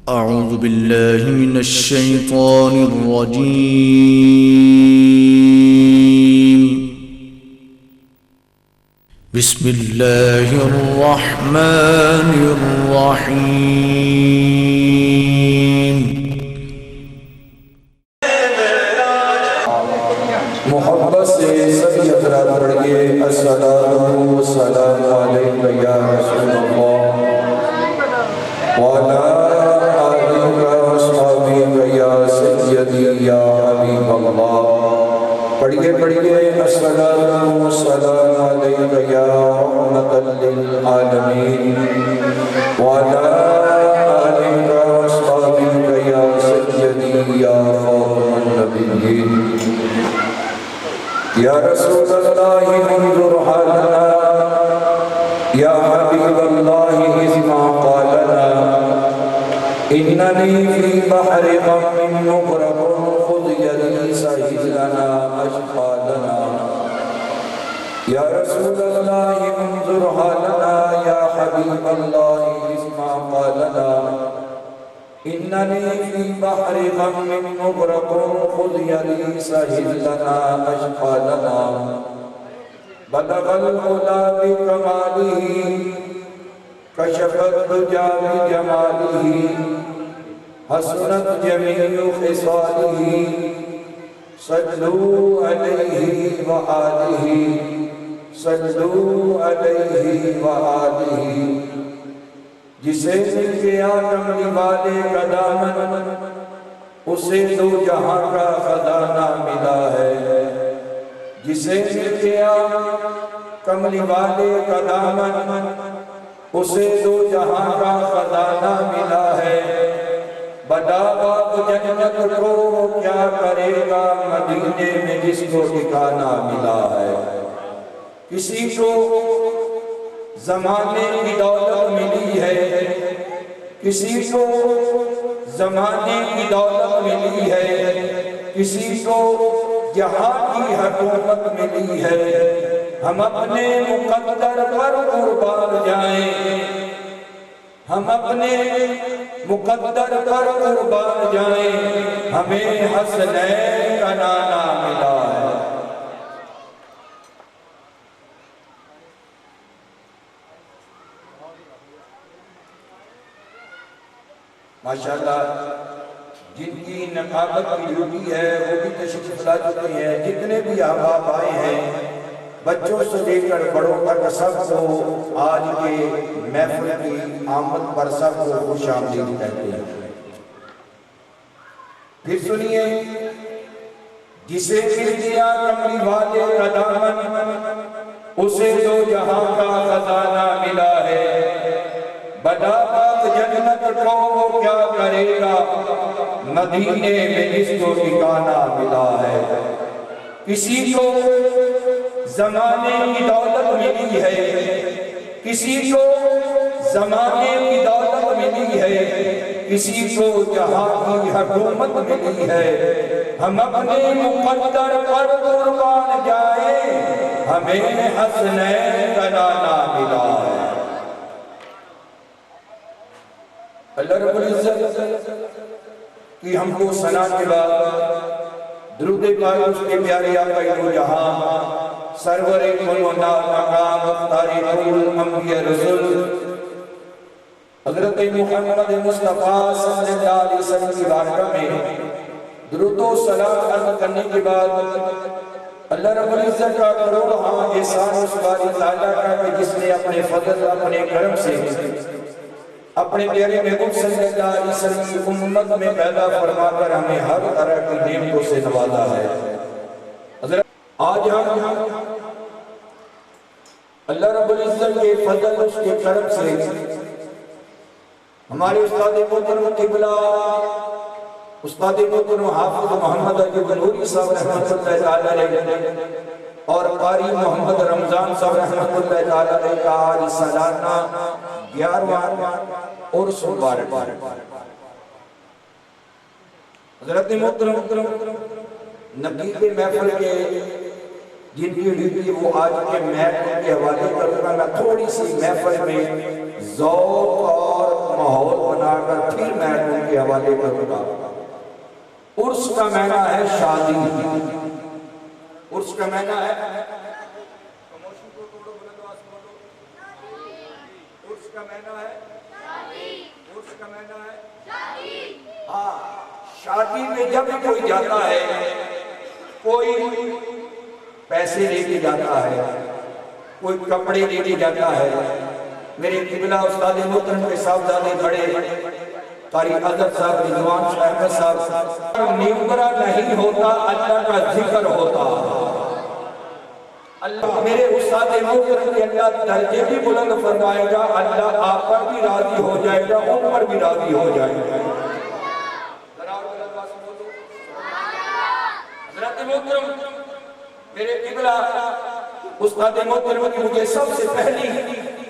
أعوذ بالله من الشيطان الرجيم. بسم الله الرحمن الرحيم. محبت سے سبھی اقرار پڑھئے السلام والسلام علیکہ یا رسول اللہ وعلا آلکہ واصحابہ یا سیدی یا حبیب اللہ. پڑھئے السلام والسلام علیکہ یا رحمت للعالمین وعلا آلکہ واصحابہ یا سیدی یا خاتم النبیین. یا رسول اللہ انظر حالنا یا حبیب اللہ اسمع قالنا اننی فی بحر غم مغرق خذ یدی سہل لنا اشقالنا. یا رسول اللہ انظر حالنا یا حبیب اللہ اسمع قالنا اننی فی بحر غم مغرق خذ یدی سہل لنا اشقالنا. بلغ العلا بکمالہ کشف الدجی بجمالہ حسنت جمیع خصالہ صلو علیہ وآلہ صلو علیہ وآلہ. جسے مل گیا کملی والے کا دامن اسے دو جہاں کا خزانہ ملا ہے. جسے مل گیا کملی والے کا دامن اسے دو جہاں کا خزانہ ملا ہے. بڑا باپ جنت کو کیا کرے گا مدینے میں جس کو ٹھکانہ ملا ہے. کسی کو زمانے کی دولت ملی ہے کسی کو زمانے کی دولت ملی ہے کسی کو جہاں کی حکومت ملی ہے. ہم اپنے مقدر پر قربان جائیں ہم اپنے مقدر پر قربان جائیں ہمیں حسنین کا نانا ملا ہے. ماشاءاللہ جن کی نقابت کی ڈیوٹی ہے وہ بھی تشریف لا چکے ہیں. جتنے بھی احباب آئے ہیں بچوں سے لے کر بڑوں تک سب کو آج کے محفل کی آمد پر سب کو خوش آمدید کہتے ہیں. پھر سنیے جسے مل گیا کملی والے کا دامن اسے دو جہاں کا خزانہ ملا ہے. بڑا باپ جنت کو وہ کیا کرے گا مدینے میں جس کو ٹھکانہ ملا ہے. کسی کو زمانے کی دولت ملی ہے کسی کو زمانے کی دولت ملی ہے کسی کو جہاں کی حکومت ملی ہے. ہم اپنے مقدر پر قربان جائیں ہمیں حسنین کا نانا ملا ہے. اللہ رب العزت کی ہم کو ثنا کے بعد درود پاک اس کے پیارے آقا دو جہاں سرور کل و مقام مختار کل انبیاء رسول حضرت محمد مصطفیٰ صلی اللہ علیہ وسلم کی بارگاہ میں درود و سلام عرض کرنے کے بعد اللہ رب العزت کا کروڑہاں احسان اس باری تعالیٰ کا کہ جس نے اپنے فضل اپنے کرم سے اپنے پیارے محبوب صلی اللہ علیہ وسلم کی امت میں پیدا فرما کر ہمیں ہر طرح کی نعمتوں سے نوازا ہے. حضرت آج ہم اللہ رب العزت کے فضل اس کے کرم سے ہمارے استاد محترم قبلہ استاد محترم حافظ محمد ایوب نوری صاحب رحمۃ اللہ علیہ اور قاری محمد رمضان صاحب رحمۃ اللہ علیہ کا آج سالانہ 11واں اور مبارک. حضرت محترم نقیب محفل کے جن کی ڈیوٹی وہ آج کے محفل کے حوالے کروں گا. میں تھوڑی سی محفل میں ذوق اور ماحول بنا کر پھر محفل کے حوالے کروں گا۔ عرس کا معنی ہے شادی، عرس کا معنی ہے خاموشی کو توڑو، بلند آواز سے بولو، عرس کا معنی ہے شادی، عرس کا معنی ہے شادی۔ ہاں، شادی میں جب کوئی جاتا ہے، کوئی پیسے لے کے جاتا ہے، کوئی کپڑے لے کے جاتا ہے۔ میرے قبلہ استاد محترم کے صاحبزادے بڑے قاری اظہر صاحب، رضوان احمد صاحب، نیمرا نہیں ہوتا، اللہ کا ذکر ہوتا۔ اللہ میرے استاد محترم کے اللہ درجے بھی بلند فرمائے گا، اللہ آپ پر بھی راضی ہو جائے گا، ان پر بھی راضی ہو جائے گا۔ حضرت محترم میرے قبلہ استاد محترم کی مجھے سب سے پہلی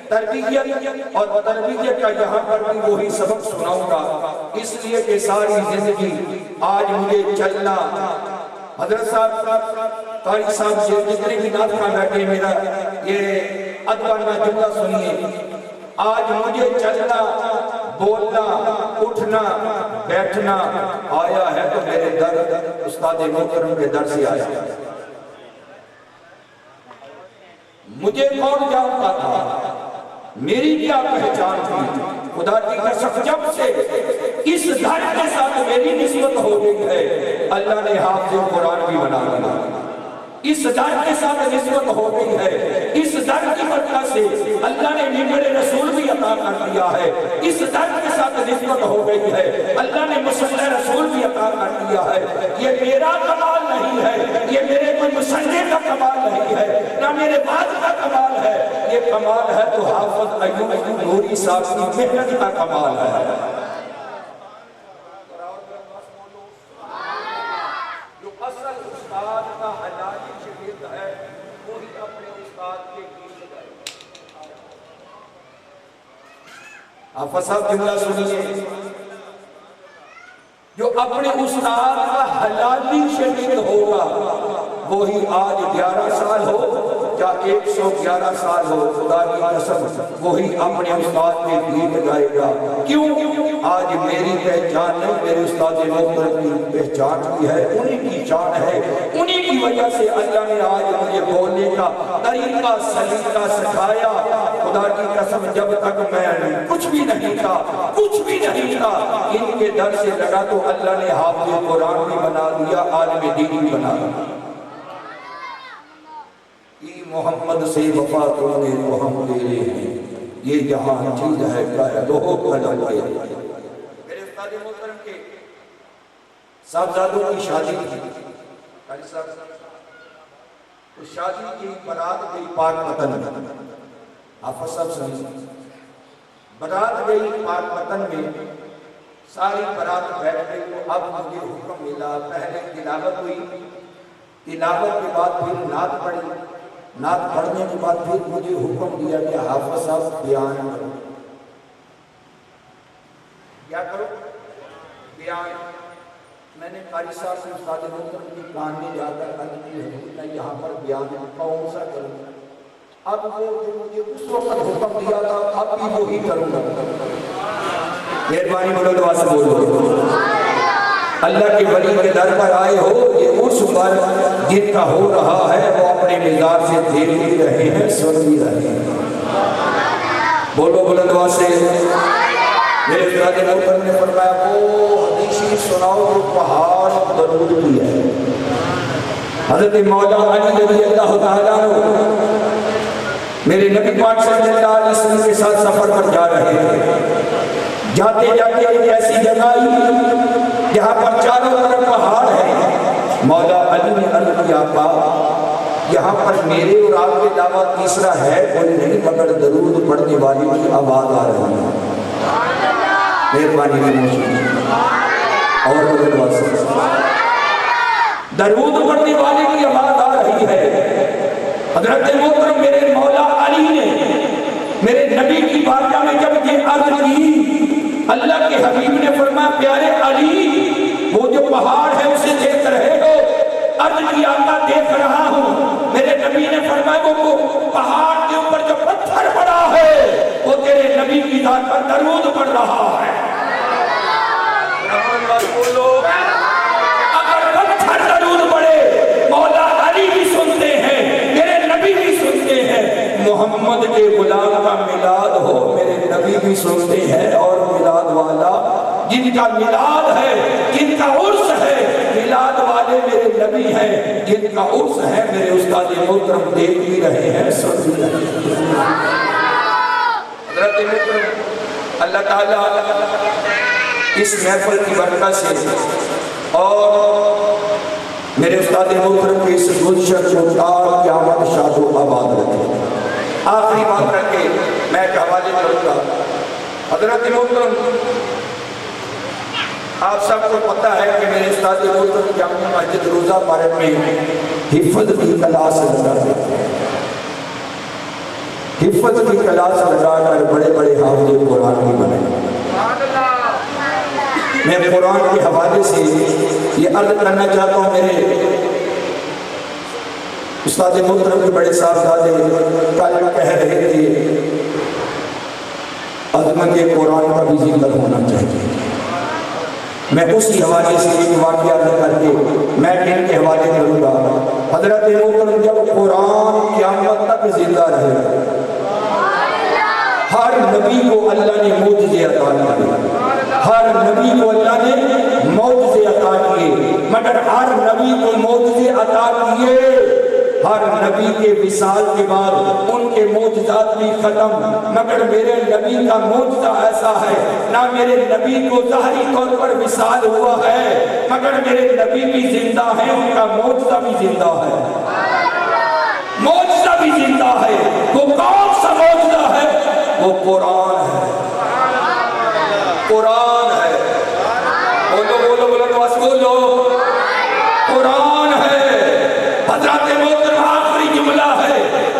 تربیت اور تربیت کا یہاں پر بھی وہی سبق سناؤں گا، اس لیے کہ ساری زندگی آج مجھے چلنا، حضرت صاحب قاری صاحب سے جتنے بھی نعت خواں بیٹھے، میرا یہ ادبانہ جملہ سنیے، آج مجھے چلنا، بولنا، اٹھنا، بیٹھنا آیا ہے تو میرے در استاد محترم کے در سے آیا ہے۔ مجھے کون جانتا تھا، میری کیا پہچان تھی، خدا کی قسم جب سے اس در کے ساتھ میری نسبت ہو گئی ہے، اللہ نے حافظ قرآن بھی بنا دیا۔ اس در کے ساتھ نسبت ہو گئی ہے، اس در کی برکت سے اللہ نے ممبر رسول بھی عطا کر دیا ہے، اس در کے ساتھ نسبت ہو گئی ہے، اللہ نے مصلی رسول بھی عطا کر دیا ہے۔ یہ میرا کمال نہیں ہے، یہ میرے کوئی مصلی کا کمال نہیں ہے، نہ میرے بعد کا کمال ہے، یہ کمال ہے تو حافظ ایوب نوری صاحب کی محنت کا کمال ہے۔ جو اصل استاد کا حلالی شریعت ہے، وہی اپنے استاد کے گیت گائے۔ حافظ صاحب جملہ سنیے، جو اپنے استاد کا حلالی شریعت ہوگا، وہی آج 11 سال ہو یا 111 سال ہو، خدا کی قسم وہی اپنے استاد کے گیت گائے گا۔ کیوں؟ آج میری پہچان نہیں، میرے استاد محترم کی پہچان بھی ہے، انہی کی جان ہے، انہی کی وجہ سے اللہ نے آج مجھے بولنے کا طریقہ سلیقہ سکھایا۔ خدا کی قسم جب تک میں کچھ بھی نہیں تھا، کچھ بھی نہیں تھا، ان کے در سے لگا تو اللہ نے حافظ قرآن بھی بنا دیا، عالم دین بھی بنا دیا۔ محمد سے وفا کرنے تو ہم تیرے ہیں، یہ جہاں چیز ہے کہہ دو قدم کے۔ میرے استاد محترم کے صاحبزادوں کی شادی تھی، اس شادی کی برات گئی پاک وطن میں، حافظ صاحب سنیں، برات گئی پاک وطن میں، ساری برات بیٹھ گئی تو اب مجھے حکم ملا، پہلے تلاوت ہوئی، تلاوت کے بعد پھر نعت پڑھی، نعت پڑھنے کے بعد پھر مجھے حکم دیا کہ حافظ صاحب بیان کرو۔ کیا کرو؟ بیان۔ میں نے قاری صاحب سے استاد محترم کی کان میں جا کر عرض کی ہے، میں یہاں پر بیان کون سا کروں؟ اب وہ جو مجھے اس وقت حکم دیا تھا اب بھی وہی کروں گا۔ مہربانی بولو، دعا سے بولو۔ اللہ کے ولی کے در پر آئے ہو، یہ عرس پر جن کا ہو رہا ہے وہ اپنے مزاج سے دیر بھی رہے ہیں، سن بھی رہے ہیں۔ بولو بلند آواز سے۔ میرے استاد محترم نے فرمایا وہ حدیثی سناؤ جو پہاڑ درود کی ہے۔ حضرت مولا علی رضی اللہ تعالیٰ میرے نبی پاک صلی اللہ علیہ وسلم کے ساتھ سفر پر جا رہے ہیں، جاتے جاتے ایک ایسی جگہ آئی جہاں پر چاروں طرف پہاڑ ہے۔ مولا علی نے عرض کیا آقا یہاں پر میرے اور آپ کے علاوہ تیسرا ہے کوئی نہیں مگر درود پڑھنے والی کی آواز آ رہی ہے۔ مہربانی فرمائیے اور درود پڑھنے والے کی آواز آ رہی ہے۔ حضرت محترم میرے مولا علی نے میرے نبی کی بارگاہ میں جب یہ عرض کی، اللہ کے حبیب نے فرمایا پیارے علی وہ جو پہاڑ ہے اسے دیکھ رہے ہو؟ عرض کی آقا دیکھ رہا ہوں۔ میرے نبی نے فرمایا وہ پہاڑ کے اوپر جو پتھر پڑا ہے وہ تیرے نبی کی ذات پر درود پڑھ رہا ہے۔ محمد کے غلام کا میلاد ہو، میرے نبی بھی سنتے ہیں، اور میلاد والا جن کا میلاد ہے، جن کا عرس ہے، میلاد والے میرے نبی ہیں، جن کا عرس ہے میرے استاد محترم دیکھ بھی رہے ہیں، سن بھی رہے ہیں۔ حضرت محترم اللہ تعالیٰ اس محفل کی برکت سے اور میرے استاد محترم کے اس گلشن کو تار قیامت شاد و آباد رکھے۔ آخری بات رکھ کے میں ایک حوالے کروں گا۔ حضرت محترم آپ سب کو پتہ ہے کہ میرے استاد محترم جامع مسجد روزہ پارک میں حفظ کی کلاس لگا دیتے ہیں۔ حفظ کی کلاس لگا کر بڑے بڑے حافظ قرآن بھی بنے۔ میں قرآن کے حوالے سے یہ عرض کرنا چاہتا ہوں، میرے استاد محترم کے بڑے صاحبزادے کل کہہ رہے تھے عظمت قرآن کا بھی ذکر ہونا چاہیے۔ میں اسی حوالے سے ایک واقعہ کر کے میں ان کے حوالے کروں گا۔ حضرت محترم جب قرآن قیامت تک زندہ رہے، ہر نبی کو اللہ نے معجزے عطا کیے، ہر نبی کو اللہ نے معجزے عطا کیے، مگر ہر نبی کو معجزے عطا کیے، ہر نبی کے وصال کے بعد ان کے معجزات بھی ختم، مگر میرے نبی کا معجزہ ایسا ہے، نہ میرے نبی کو ظاہری طور پر وصال ہوا ہے، مگر میرے نبی بھی زندہ ہیں، ان کا معجزہ بھی زندہ ہے، معجزہ بھی زندہ ہے۔ وہ کون سا معجزہ ہے؟ وہ قرآن ہے، قرآن ہے۔ بولو بولو بولو تو بس بولو، قرآن ہے۔ حضرت محترم آخری جملہ ہے،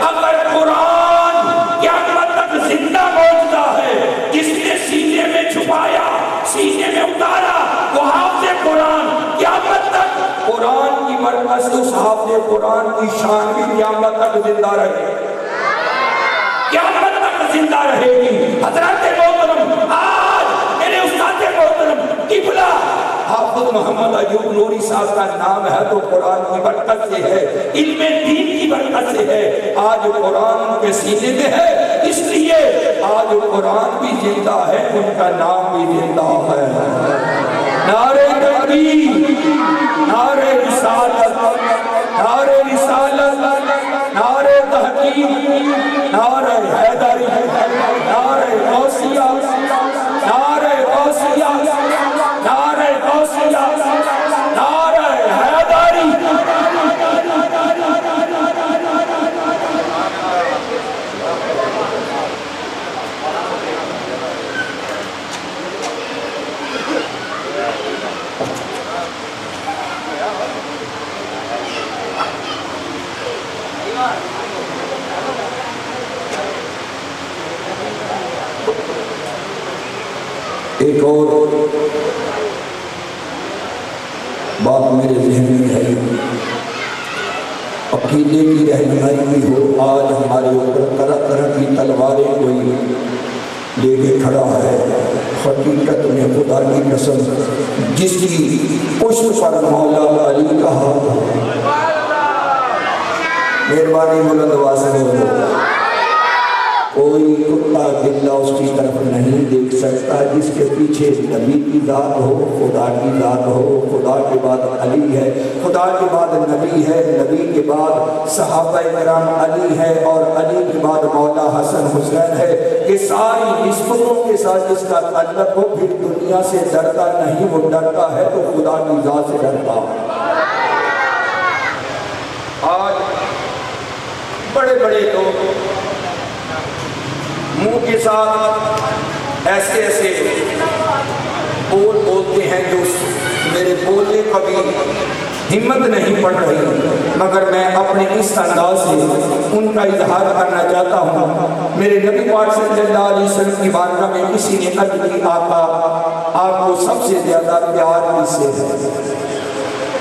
اگر قرآن قیامت تک زندہ معجزہ ہے، جس نے سینے میں چھپایا، سینے میں اتارا، وہ حافظ قرآن قیامت تک قرآن کی برکت سے اس حافظ قرآن کی شان بھی قیامت تک زندہ رہے، قیامت تک زندہ رہے گی۔ حضرت محترم آج میرے استاد محترم قبلہ حافظ محمد ایوب نوری صاحب کا نام ہے تو قرآن کی برکت سے ہے، علم دین کی برکت سے ہے، آج قرآن کے سینے میں ہے، اس لیے آج قرآن بھی زندہ ہے، ان کا نام بھی زندہ ہے۔ نعرہ تکبیر، نعرہ رسالت، نعرہ رسالت، نعرہ تحقیق، نعرہ حیدری، نعرہ غوثیہ، نعرہ غوثیہ، نعرہ غوثیہ، نعرہ حیدری۔ ایک اور بات میرے ذہن میں ہے، عقیدے کی رہنمائی بھی ہو۔ آج ہمارے اوپر طرح طرح کی تلواریں کوئی لے کے کھڑا ہے، حقیقت میں خدا کی قسم جس کی پشت پر مولا علی کا ہاتھ ہے، مہربانی بلند آواز سے بولو، کوئی کتا بلا اس کی طرف نہیں دیکھ سکتا جس کے پیچھے نبی کی ذات ہو، خدا کی ذات ہو۔ خدا کے بعد علی ہے، خدا کے بعد نبی ہے، نبی کے بعد صحابہ کرام علی ہے، اور علی کے بعد مولا حسن حسین ہے۔ یہ ساری نسبتوں کے ساتھ جس کا تعلق ہو، پھر دنیا سے ڈرتا نہیں، وہ ڈرتا ہے تو خدا کی ذات سے ڈرتا۔ آج بڑے بڑے لوگ منہ کے ساتھ ایسے ایسے بولتے ہیں جو میرے بولنے کا بھی ہمت نہیں پڑ رہی، مگر میں اپنے اس انداز سے ان کا اظہار کرنا چاہتا ہوں۔ میرے نبی پاک صلی اللہ علیہ وسلم کی بارگاہ میں کسی نے عرض کی، آقا آپ کو سب سے زیادہ پیار کس سے ہے؟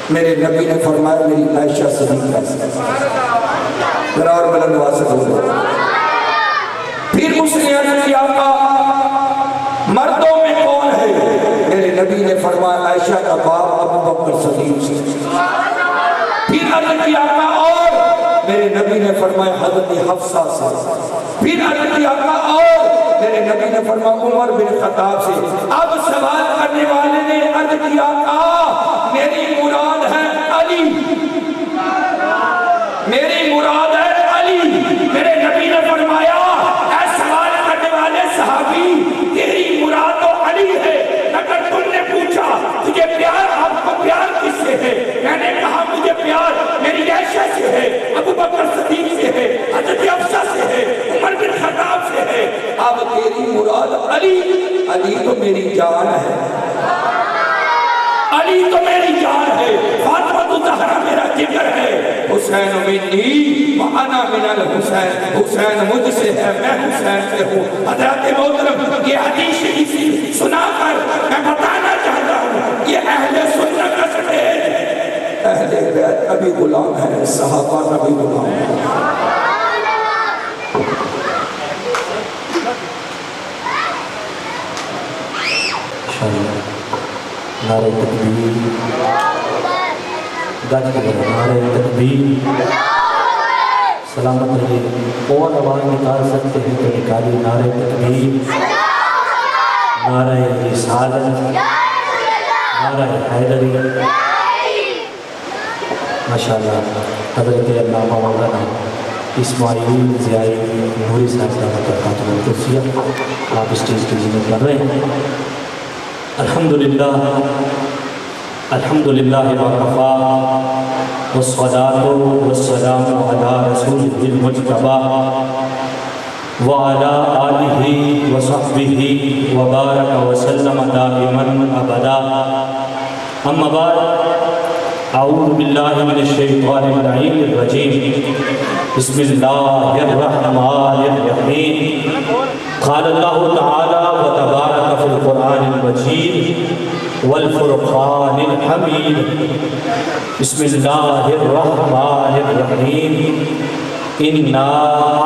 میرے نبی نے فرمایا میری عائشہ صدیقہ سے۔ ذرا اور بلند آواز سے بولو۔ پھر اس نے عرض کیا، آقا مردوں میں کون ہے؟ میرے نبی نے فرمایا عائشہ کا باپ ابو بکر صدیق سے۔ پھر عرض کیا، آقا اور میرے نبی نے فرمایا حضرت حفصہ سے، پھر حضرت آقا اور میرے نبی نے فرمایا عمر بن خطاب سے۔ اب سوال کرنے والے نے عرض کیا میری مراد ہے علی، میری مراد ہے علی۔ میرے نبی نے فرمایا اے سوال کرنے والے صحابی، تیری مراد تو علی ہے، اگر تم نے پوچھا تجھے پیار، آپ کو پیار کس سے ہے؟ میں نے کہا مجھے پیار میری عائشہ سے ہے، ابو بکر صدیق سے ہے، حضرت حفصہ سے ہے، عمر بن خطاب سے ہے۔ اب تیری مراد علی، علی تو میری جان ہے، علی تو میری جان ہے، فاطمہ الزہرا میرا جگر ہے، حسین منی وانا من الحسین، حسین مجھ سے ہے میں حسین سے ہوں۔ حضرت محترم یہ حدیث شریف سنا کر میں بتانا چاہتا ہوں یہ اہل سنت کا سٹیج، اہل بیت ابھی غلام ہے، صحابہ ابھی غلام ہے۔ نعرہ تکبیر، گج کے بعد نعرہ تکبیر، سلامت رہیے۔ اور آواز نکال سکتے ہیں تو نکالی نعرہ تکبیر، نعرہ رسالت، نعرہ حیدری۔ ماشاءاللہ حضرت علامہ مولانا اسماعیل ضیائی نوری صاحب دعوت برکاتہ القدسیہ آپ اسٹیج کی زینت کر رہے ہیں۔ الحمدللہ الحمدللہ وکفا والصلاة والسلام علی رسولہ المجتبی وعلی آلہ وصحبہ وبارک وسلم دائما ابدا، اما بعد، اعوذ باللہ من الشیطان اللعین الرجیم، بسم اللہ الرحمن الرحیم۔ قال اللہ تعالی وتبارک فی القرآن المجید والفرقان الحمید، بسم اللہ الرحمن الرحیم، انا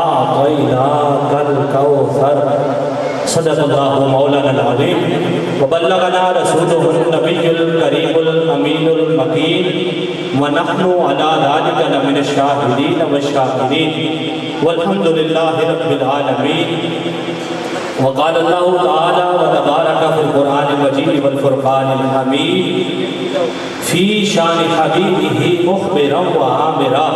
اعطیناک الکوثر، صدق اللہ مولانا العظیم وبلغنا رسولہ النبی الکریم الامین المکین ونحن علی ذلک لمن الشاہدین والشاکرین والحمد للہ رب العالمین۔ وقال اللہ تعالی وتبارک فی القرآن المجید والفرقان الحمید فی شان حبیبہ مخبرا وعامرا،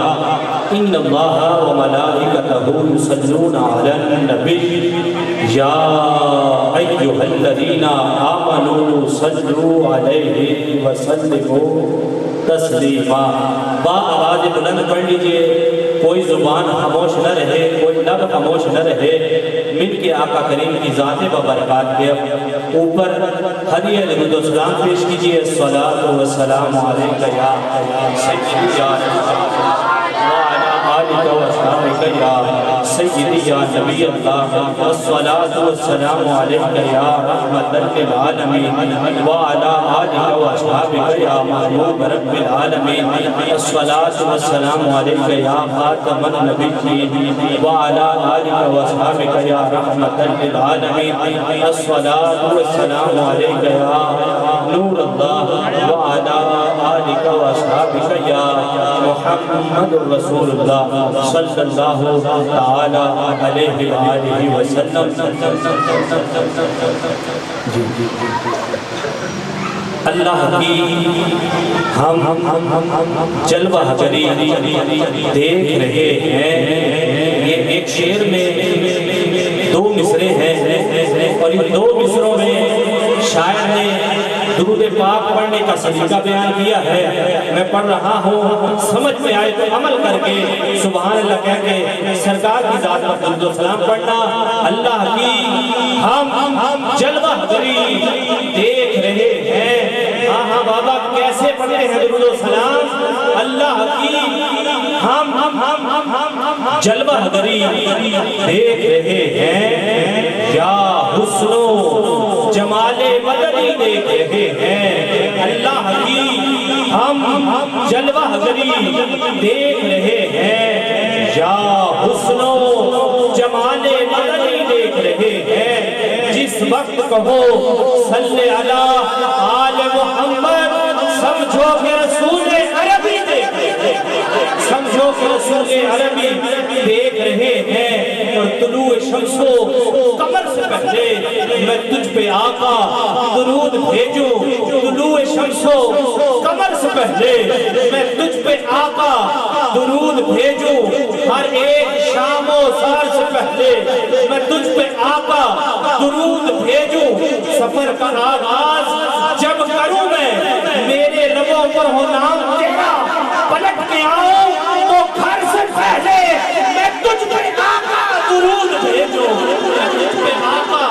ان اللہ وملائکتہ یصلون علی النبی یا ایہا الذین آمنوا صلوا علیہ وسلموا تسلیما۔ با آواز بلند پڑھ لیجئے، کوئی زبان خاموش نہ رہے، کوئی لب خاموش نہ رہے، مل کے آقا کریم کی ذات و برکات کے اوپر ہدیہ درود و سلام پیش کیجئے۔ الصلاۃ والسلام علیک یا سیدی یا وعلی آلک واصحابک یا سیدی یا نبی اللہ، الصلاۃ والسلام علیک یا رحمۃ للعالمین وعلی آلک واصحابک یا محبوب رب العالمین، الصلاۃ والسلام علیک یا خاتم النبیین وعلی آلک واصحابک یا رحمۃ للعالمین، الصلاۃ والسلام علیک یا نور اللہ وعلی آلک واصحابک یا محمد رسول اللہ صلی اللہ تعالی علیہ وآلہ وسلم۔ اللہ کی ہم جلوہ جری دیکھ رہے ہیں۔ یہ ایک شعر میں دو مصرے ہیں اور ان دو مصروں میں شاعر نے درود پاک پڑھنے کا سلیقہ بیان کیا ہے۔ میں پڑھ رہا ہوں، سمجھ میں آئے تو عمل کر کے سبحان اللہ کہہ کے سرکار کی ذات پر درود و سلام پڑھنا۔ اللہ کی ہم جلوہ گری دیکھ رہے ہیں۔ ہاں ہاں بابا کیسے پڑھتے ہیں درود و سلام؟ اللہ کی ہم جلوہ گری دیکھ رہے ہیں، یا حسن و جمال بدنی دیکھ رہے ہیں۔ اللہ کی ہم جلوہ گری دیکھ رہے ہیں، یا حسن و جمال بدنی دیکھ رہے ہیں۔ جس وقت کہو صلی علی آل محمد، سمجھو کہ رسول عربی دیکھ رہے ہیں، سمجھو کہ جو سوگ عربی دیکھ رہے ہیں اور طلوع شمس و قمر سے پہلے میں تجھ پہ آقا درود بھیجوں طلوع شمس و قمر سے پہلے میں تجھ پہ آقا درود بھیجوں ہر ایک شام و سحر سے پہلے میں تجھ پہ آقا درود بھیجوں سفر کا آغاز جب کروں میں میرے لبوں پر ہو نام تیرا پلٹ کے آؤں تو گھر سے پہلے میں تجھ پہ آقا درود بھیجوں میں تجھ پہ آقا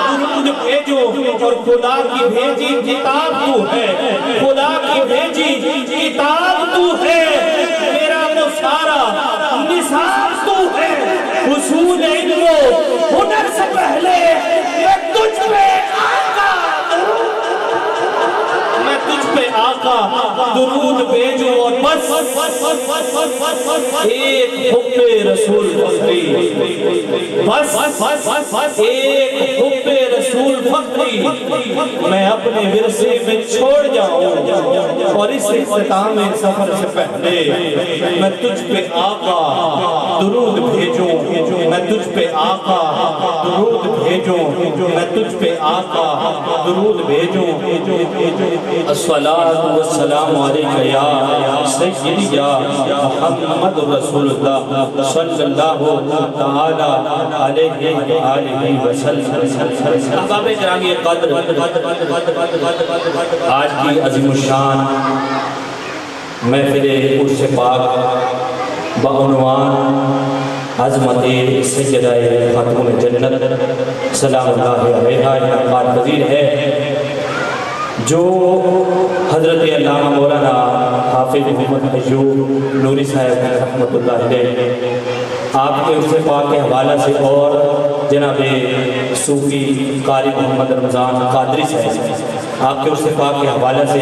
درود بھیجوں اور خدا کی بھیجی کتاب تو ہے خدا کی بھیجی کتاب تو ہے میرا تو سارا نصاب تو ہے حصول علم و ہنر سے پہلے میں تجھ پہ آقا میں تجھ پہ آقا درود بھیجوں اور بس ایک حب رسول فخری بس ایک حب رسول فخری میں اپنے ورثے میں چھوڑ جاؤں اور اس اختتام سفر سے پہلے میں تجھ پہ آقا درود بھیجوں میں تجھ پہ آقا درود بھیجوں میں تجھ پہ آقا درود بھیجوں الصلاۃ والسلام علیکہ یا سیدی یا محمد رسول اللہ صلی اللہ تعالی علیہ وآلہ وسلم احباب گرامی قدر آج کی عظیم الشان محفل عرس پاک بعنوان عظمت سیدہ خاتون جنت سلام اللہ علیہا انعقاد پذیر ہے جو حضرت علامہ مولانا حافظ محمد ایوب نوری صاحب رحمۃ اللہ علیہ آپ کے عرس پاک کے حوالہ سے اور جناب صوفی قاری محمد رمضان قادری صاحب آپ کے عرس پاک کے حوالہ سے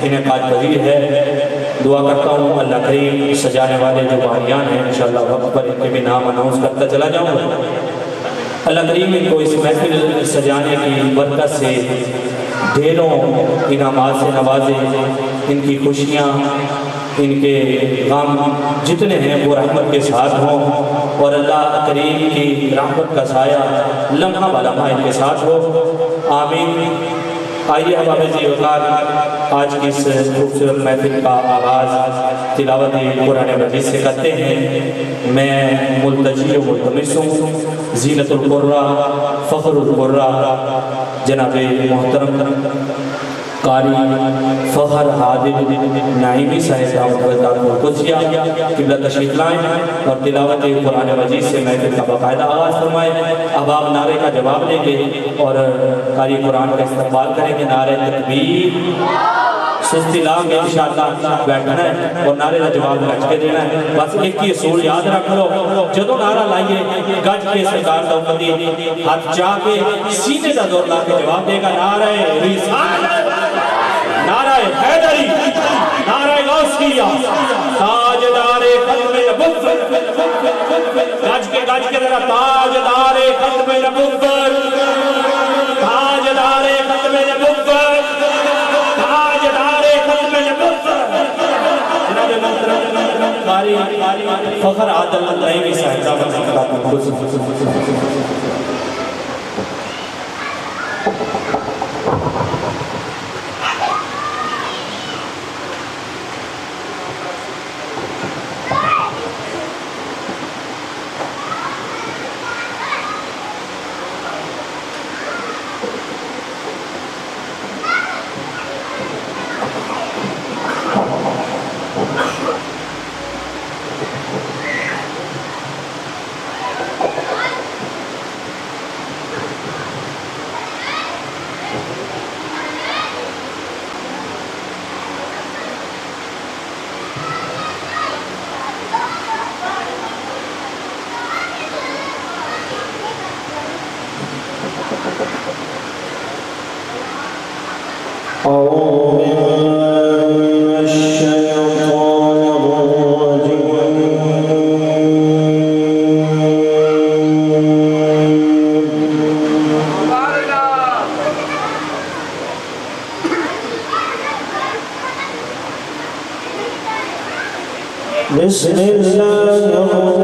انعقاد پذیر ہے دعا کرتا ہوں اللہ کریم سجانے والے جو باریان ہیں انشاءاللہ وقت پر ان کے بھی نام اناؤنس کرتا چلا جاؤں گا اللہ کریم ان کو اس محفل سجانے کی برکت سے ڈھیروں انعامات سے نوازے ان کی خوشیاں ان کے غم جتنے ہیں وہ رحمت کے ساتھ ہوں اور اللہ کریم کی رحمت کا سایہ لمحہ بلمحہ ان کے ساتھ ہو آمین آئیے احباب وقار آج کی اس خوبصورت محفل کا آغاز تلاوت قرآن مجید سے کرتے ہیں میں ملتجی و ملتمس ہوں زینت القرہ فخر القرہ جناب محترم قاری فخر عادل نعیمی صاحب قدسیہ قبلہ تشریف لائیں اور تلاوت قرآن مجید سے محفل کا باقاعدہ آغاز فرمائیں اب آپ نعرے کا جواب دیں گے اور قاری قرآن کا استقبال کریں گے نعرے تکبیر سستی لاؤں گے انشاءاللہ بیٹھنا ہے اور نعرے کا جواب گج کے دینا ہے بس ایک ہی اصول یاد رکھ لو جدو نعرہ لائیے گج کے سرکار دا امتی ہاتھ چاہ کے سینے دا دور لا کے جواب دے گا نعرہ رسالت نعرہ حیدری نعرہ غوثیہ تاجدار ختم نبوت گج کے ذرا تاجدار ختم نبوت تاجدار ختم نبوت تاجدار ختم نبوت جناب محترم قاری فخر عادل نعیمی صاحب بسم الله الرحمن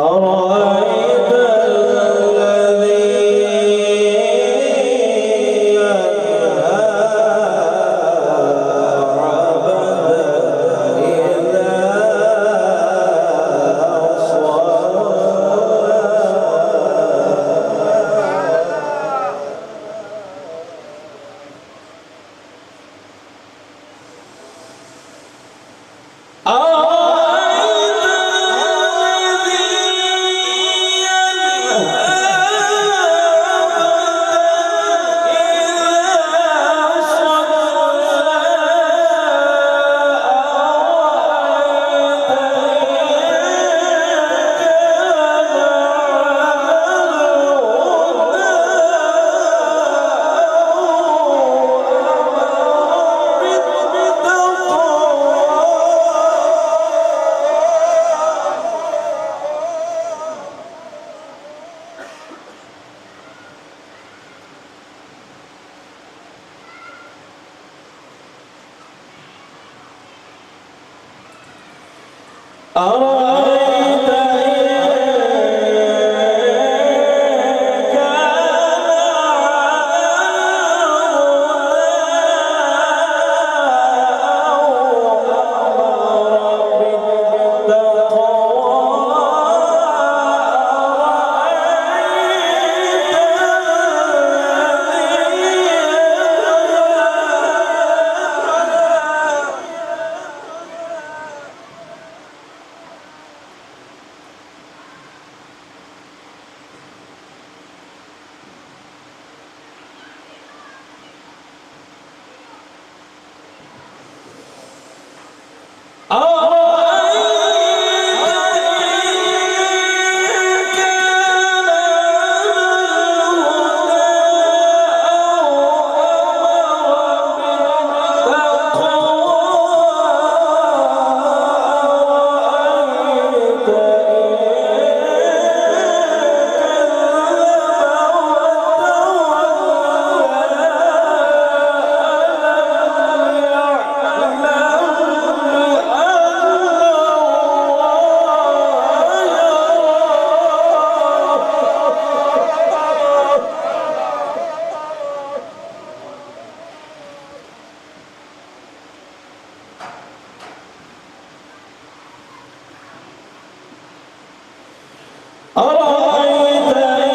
أرأيت الذي ينهى عبدا إذا أرأيت إن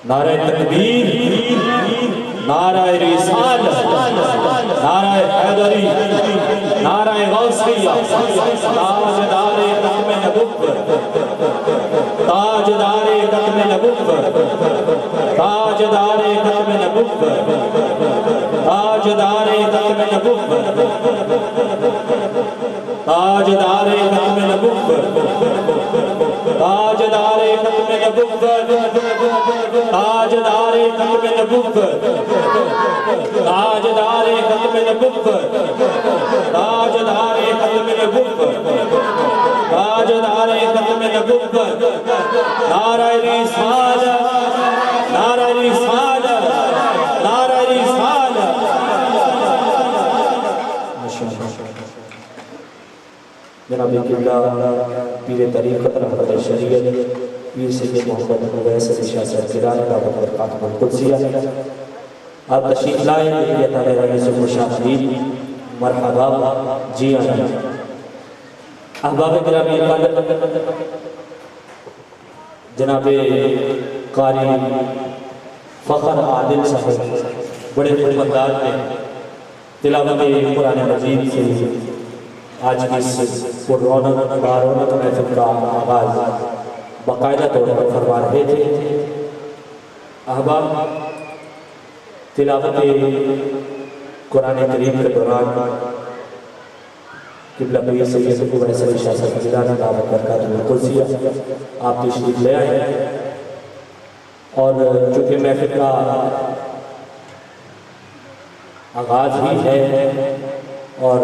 نعرہ تکبیر، نعرہ رسالت، نعرہ حیدری، نعرہ غوثیہ، تاجدار ختم نبوت، تاجدار ختم نبوت، تاجدار ختم نبوت، تاجدار ختم نبوت، تاجدار ختم نبوت، تاجدار ختم نبوت، تاجدار ختم نبوت، تاجدار ختم نبوت، تاجدار ختم نبوت، تاجدار ختم نبوت، نعرہ رسالت، نعرہ رسالت، نعرہ رسالت۔ جناب قبلہ پیر طریقت رحمت شریعت پیر سید محمد اویس علی شاہ صاحب گیلانی دعوت برکاتہ القدسیہ، آپ تشریف لائیں، یہ تعالیٰ رئیس المشاہدین، مرحبا، جی آئیں۔ احباب گرامی، جناب قاری فخر عادل صاحب بڑے خدمتگار ہیں، تلاوت قرآن مجید سے آج کی اس پررونق بارونق محفل کا آغاز باقاعدہ طور پر فرما رہے تھے۔ احباب، تلاوت قرآن کریم کے دوران قبلہ پیر سید اویس علی شاہ صاحب گیلانی دعوت برکاتہ القدسیہ آپ تشریف لے آئے ہیں، اور چونکہ محفل کا آغاز ہی ہے اور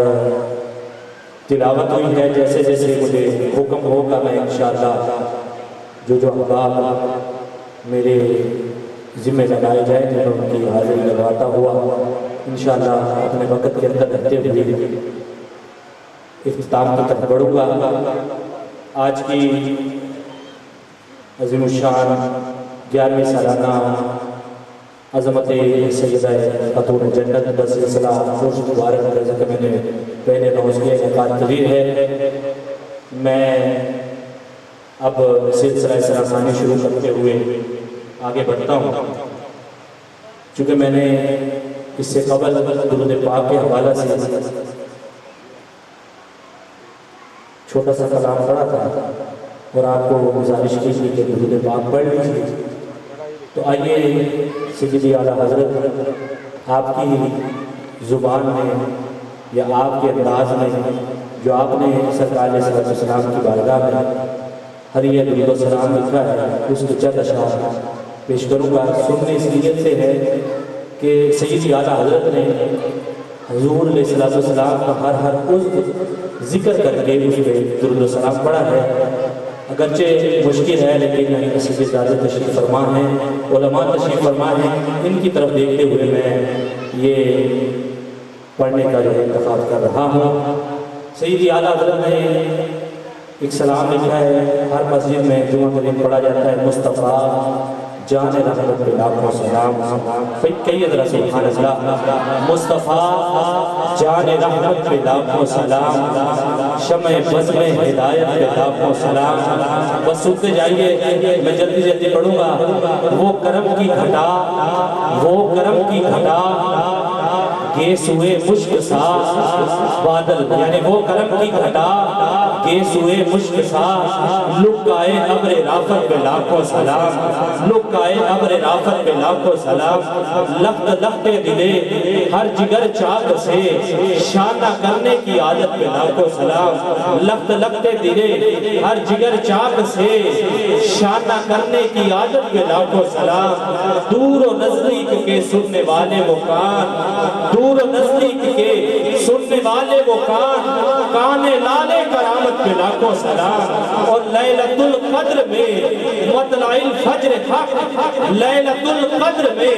تلاوت ہوئی ہے، جیسے جیسے مجھے حکم ہوگا میں انشاءاللہ جو احباب میرے ذمہ لگائے جائیں گے ان کی حاضری لگاتا ہوا انشاءاللہ اپنے وقت کے اندر رہتے ہوئے اختتام کی طرف بڑھوں گا۔ آج کی عظیم الشان 11ویں سالانہ عظمت سیدہ خاتون جنت بسلسلہ خوش مبارک جیسا کہ میں نے پہلے روز کے انعقاد کبیر ہے، میں اب سلسلہ سراسانی شروع کرتے ہوئے آگے بڑھتا ہوں۔ چونکہ میں نے اس سے قبل درود پاک کے حوالہ سے چھوٹا سا کلام پڑھا تھا اور آپ کو گزارش کی تھی کہ درود پاک پڑھ لیجیے، تو آئیے سیدی اعلیٰ حضرت آپ کی زبان میں یا آپ کے انداز میں جو آپ نے سرکار علیہ السلام کی بارگاہ میں ہریہ درود و سلام لکھا ہے اس کے چند اشعار پیش کروں گا۔ سننے اس نیت سے ہے کہ سیدی اعلیٰ حضرت نے حضور علیہ السلام کا ہر عضو ذکر کر کے اس پہ درود و سلام پڑھا ہے، اگرچہ مشکل ہے لیکن کسی کے زیادہ تشریف فرما ہیں، علماء تشریف فرما ہیں، ان کی طرف دیکھتے ہوئے میں یہ پڑھنے کا جو انتخاب کر رہا ہوں۔ سیدی اعلیٰ حضرت نے ایک سلام لکھا ہے، ہر مسجد میں جمعہ کے دن پڑھا جاتا ہے، مصطفیٰ جان رحمت پہ لاکھوں سلام، کئی ذرا سبحان اللہ، مصطفیٰ جان رحمت پہ لاکھوں سلام، شمع بزم ہدایت پہ لاکھوں سلام۔ بس سنتے جائیے، میں جلدی جلدی پڑھوں گا۔ وہ کرم کی گھٹا، وہ کرم کی گھٹا گیس ہوئے مشک سا بادل، یعنی وہ کرم کی گھٹا گیس ہوئے مشک سا، لکائے ابر رافت پہ لاکھوں سلام، لکائے ابر رافت پہ لاکھوں سلام۔ لخت لخت دلے ہر جگر چاک سے شانہ کرنے کی عادت پہ لاکھوں سلام، لخت لخت دلے ہر جگر چاک سے شانہ کرنے کی عادت پہ لاکھوں سلام۔ دور و نزدیک کے سننے والے وہ کان، دور و نزدیک کے سننے والے وہ کان، کان لالے کرامت پہ لاکھوں سلام۔ اور لیلۃ القدر میں مطلع الفجر حق، لیلۃ القدر میں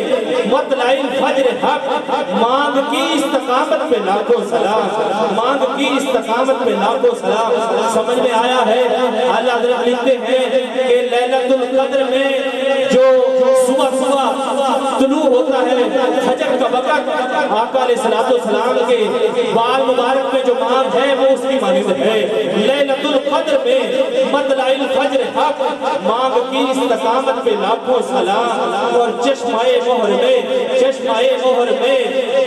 مطلع الفجر حق، مانگ کی استقامت پہ لاکھوں سلام، مانگ کی استقامت پہ لاکھوں سلام۔ سمجھ میں آیا ہے؟ اعلیٰ حضرت لکھتے ہیں کہ لیلۃ القدر میں جو صبح صبح طلوع ہوتا ہے فجر کا وقت، آقا علیہ السلام کے بال مبارک میں جو مانگ ہے وہ اس کی مانند ہے۔ لیلۃ القدر میں مطلع الفجر حق، مانگ کی استقامت پہ لاکھوں سلام، اور چشمہ مہر میں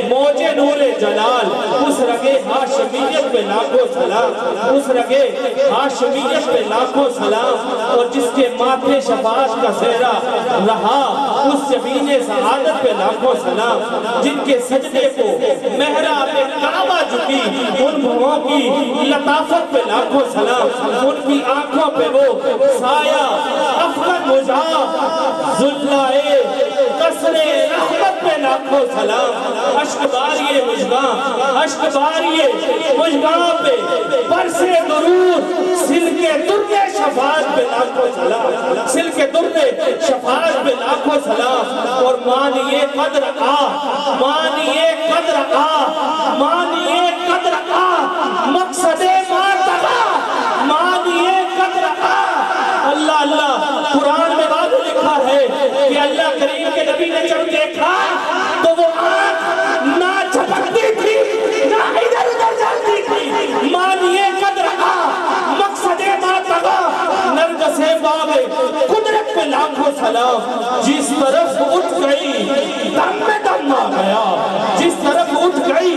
موج نور جلال، اس رگے ہاشمیت پہ لاکھوں سلام، اس رگے ہاشمیت پہ لاکھوں سلام، اور جس کے ماتھے شفاعت کا سہرا رہا اس زمین سعادت پہ لاکھوں سلام، جن کے سجدے کو محراب کعبہ جھکی ان بھووں کی لطافت پہ لاکھوں سلام، ان کی آنکھوں پہ وہ سایہ افغان مجاب ذلائے قصر رحمت پہ لاکھوں سلام، اشک باریے مجگاں پہ برسے درود سلکے درد شفاعت پہ لاکھوں سلام، سلکے درد شفاعت پہ لاکھوں سلام، اور مانیے قدر مقصد ماتبہ مانیے قدر اللہ اللہ۔ قرآن میں بات لکھا ہے کہ اللہ کریم کے نبی نے جب دیکھا تو وہ آنکھ نہ جھپکتی تھی نہ ادھر ادھر جاتی تھی، مانیے قدر مقصد ماتبہ نرگس باغ قدرت پہ لاکھوں سلام، جس طرف اٹھ گئی دم میں دم آ گیا، جس طرف اٹھ گئی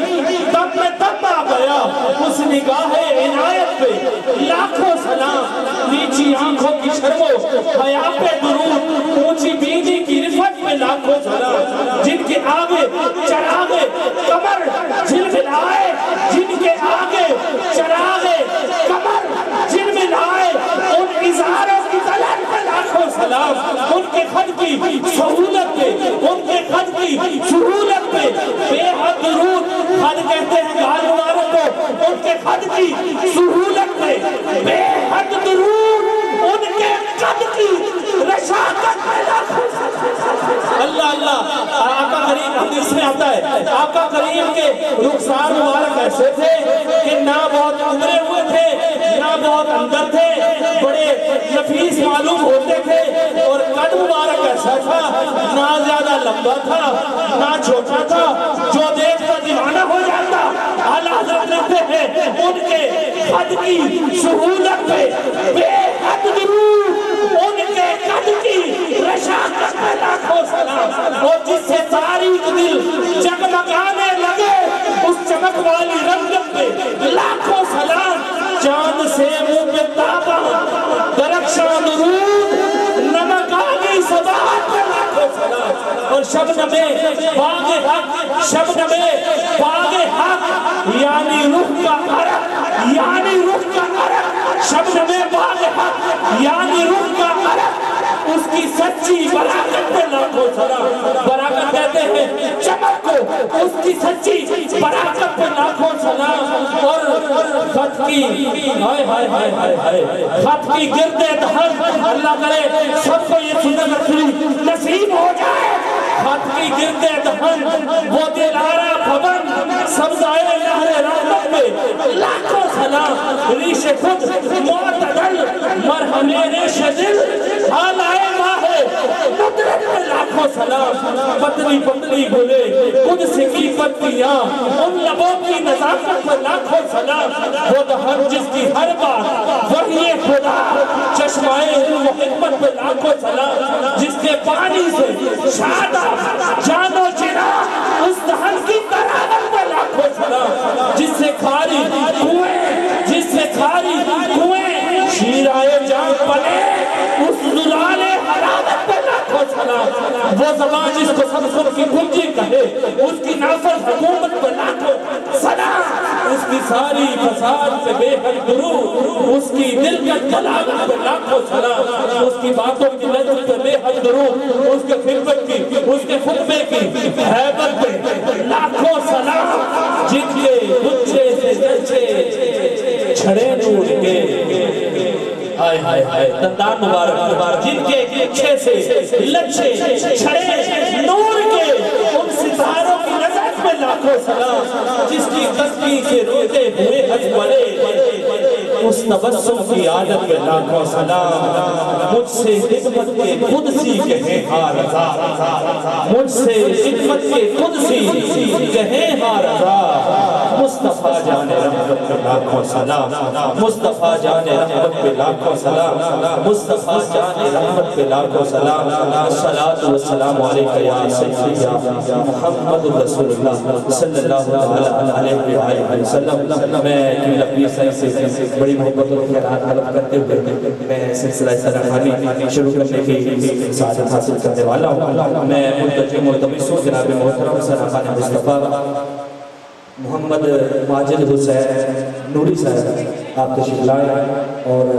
دم میں دم آ گیا، اس نگاہ عنایت پہ لاکھوں سلام، نیچی آنکھوں کی شرم و حیا پہ درود، اونچی بینی کی رفت پہ لاکھوں سلام، جن کے آگے چراغے کمر جھلملائے، جن کے آگے چراغے کمر جھلملائے، ان ازاروں کی طلب پہ لاکھوں سلام، ان کے خط کی سہولت پہ، ان کے خط کی سہولت پہ بے حد درود، خط کہتے ہیں گال مبارک کو، ان کے خط کی سہولت پہ بے حد درود، ان کے قد کی رشاقت پہ لاکھوں سلام۔ اللہ اللہ، آقا کریم حدیث میں آتا ہے آقا کریم کے رخسار مبارک ایسے تھے کہ نہ بہت ابھرے ہوئے تھے نہ بہت اندر تھے، بڑے نفیس معلوم ہوتے تھے، اور قد مبارک ایسا تھا نہ زیادہ لمبا تھا نہ چھوٹا تھا، جو دیکھتا دیوانہ ہو جاتا۔ اعلیٰ حضرت لکھتے ہیں ان کے قد کی سہولت پہ بے حد درود، ان کے قد کی رشاقت پہ لاکھوں سلام، اور جس سے تاریک دل جگمگانے لگے اس چمک والی رنگت پہ لاکھوں سلام، چاند سے منہ پہ تابا درخشاں درود، نمک آگی صداعت پہ لاکھوں سلام، اور شبنم باغ حق، شبنم باغ حق یعنی روح کا عرق، یعنی روح کا عرق، شبنم باغ حق یعنی روح کا عرق، اس کی سچی براکت پہ لاکھوں سلام، براکت کہتے ہیں چمک کو، اس کی سچی براکت پہ لاکھوں سلام، اور خط کی خط کی گرد دہن، اللہ کرے سب کو یہ سنت رسول نصیب ہو جائے، خط کی گرد دہن وہ دلارا بھون سبزائے نہر رحمت پہ لاکھوں سلام، ریش خود معتدل مرہمے ریش دل حالائے ماہے قدرت پہ لاکھوں سلام، پتلی پتلی بولے قدس کی پتیاں ان لبوں کی نزاکت پہ لاکھوں سلام، وہ دہن جس کی ہر بات وحی خدا چشمائے علم و حکمت پہ لاکھوں سلام، جس کے پانی سے شادہ جان و جنا اس دہن کی تراوت پہ لاکھوں سلام، جس سے کھاری کنویں شیرائے جان پلے اس زلال حرامت پہ لاکھوں سلام، وہ زبان جس کو سمسر کی کنجی کہے اس کی نافذ حکومت پہ لاکھوں سلام، اس کی ساری فساد پہ بے حد درود، اس کی دل کا جلالت پہ لاکھوں سلام، اس کی باتوں کی لذت پہ بے حد درود، اس کے خدمت کی، اس کے خطبے کی حیبت پہ لاکھوں سلام، جن کے بچے سے جچے چھڑے نور کے ہائے ہائے ہائے دندان مبارک، جن کے اچھے سے لچھے چھڑے نور کے ان ستاروں کی نظر پہ لاکھوں سلام، جس کی تسبیح سے روتے ہوئے حج پڑے اس تبسم کی عادت پہ لاکھوں سلام، مجھ سے خدمت کے قدسی کہیں ہاں رضا، مجھ سے خدمت کے قدسی کہیں ہاں رضا، مصطفیٰ جان رحمت پہ لاکھوں سلام، مصطفیٰ جان رحمت پہ لاکھوں سلام، مصطفیٰ جان رحمت پہ لاکھوں سلام، صلاة و سلام علیکہ یا سیدی یا محمد رسول اللہ صلی اللہ علیہ وآلہ وسلم۔ میں قبلہ پیر صاحب سے بڑی محبت اور خیرات طلب کرتے ہوئے میں سلسلہ سناخانی شروع کرنے کی سعادت حاصل کرنے والا ہوں۔ میں منتجم ملتمس ہوں جناب محترم سناخان مصطفیٰ محمد ماجد حسین نوری صاحب آپ تشریف لائیں اور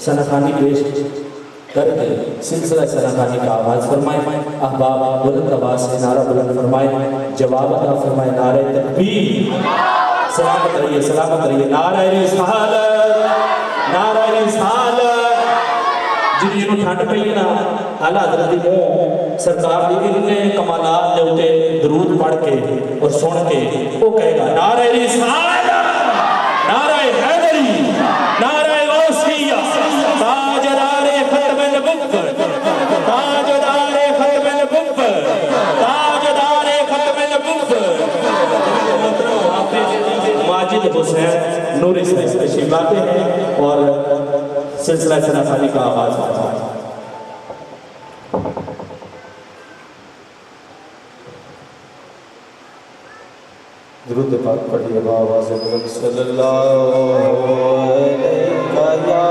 سناخانی پیش کر کے سلسلہ سناخانی کا آغاز فرمائیں۔ احباب بلند آواز سے نعرہ بلند فرمائیں، جواب عطا فرمائیں، نعرہ تکبیر، سلامت رہیے سلامت رہیے، نعرہ رسالت، نعرہ رسالت۔ جنہوں ٹھنڈ پہ لینا اعلیٰ حضرت دی موں سرکار دی علم کمالات دے اتے درود پڑھ کے اور سن کے وہ کہے گا نعرہ رسالت، نعرہ حیدری، نعرہ غوثیہ، تاجدار ختم النبوت، تاجدار ختم النبوت، تاجدار ختم النبوت۔ ماجد حسین نوری صاحب تشریف لاتے ہیں اور سلسلہ سناخانی کا آغاز ہوتا ہے۔ درود پاک پڑھیے بآواز بلند صلی اللہ علیہ یا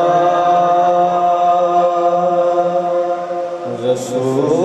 رسول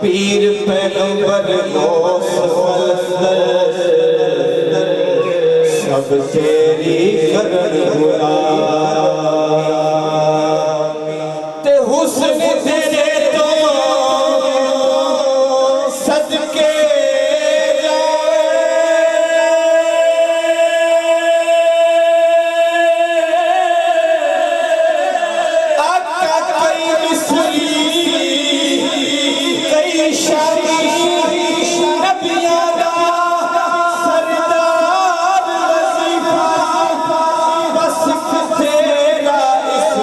پیر پیغمبر سب تیری کرن گلا تے حسن تیرے تو صدقے آقا کئی مصری کئی شاہی نبیاں دا سردار وظیفہ بس تیرا اس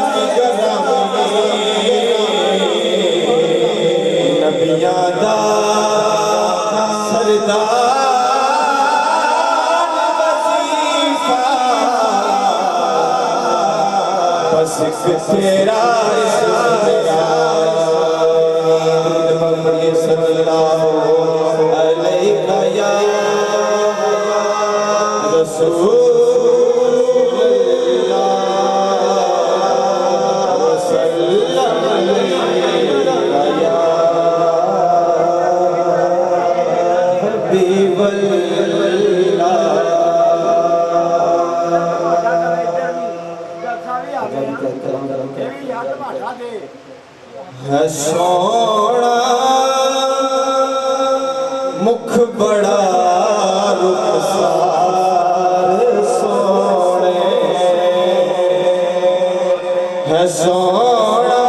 عاشق تیرا اسلام محمد صلی اللہ علیہ یا رسول ہے سونا مکھ بڑا رخسار سونے ہے سونا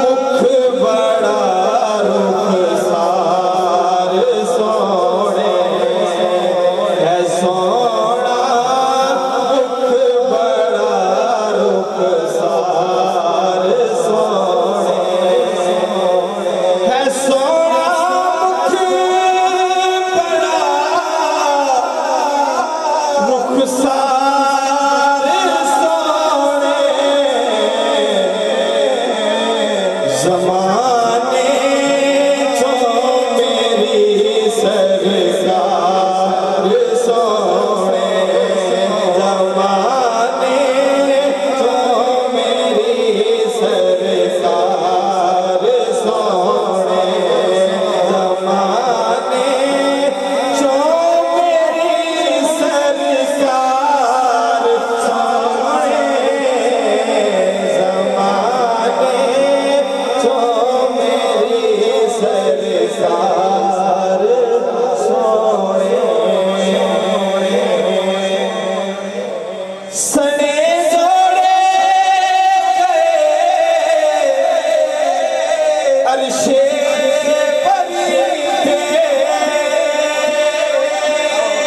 مکھ بڑا رخسار سونے ہے سونا مکھ بڑا رخسار زمانے جو میری سرکار سونے زمانے جو میری سرکار سونے زمانے جو میری سرکار سونے زمانے جو میری سرکار سونے سنے جوڑے گئے عرش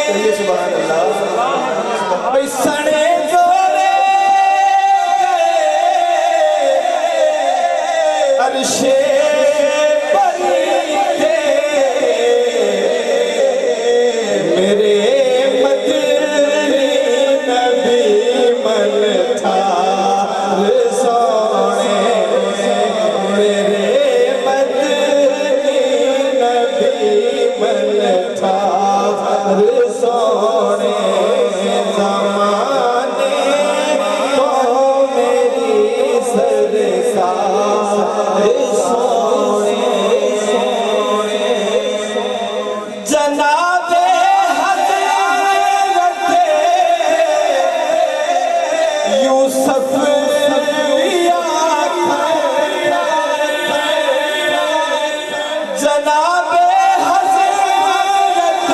پری پہ سبحان اللہ بھئی سنے جوڑے گئے عرش میرے مدنی نبی من تھا سونے میرے مدنی نبی من تھا سونے زمانے تو میری سرکار سونے جناب حضرت یوسف جناب حضرت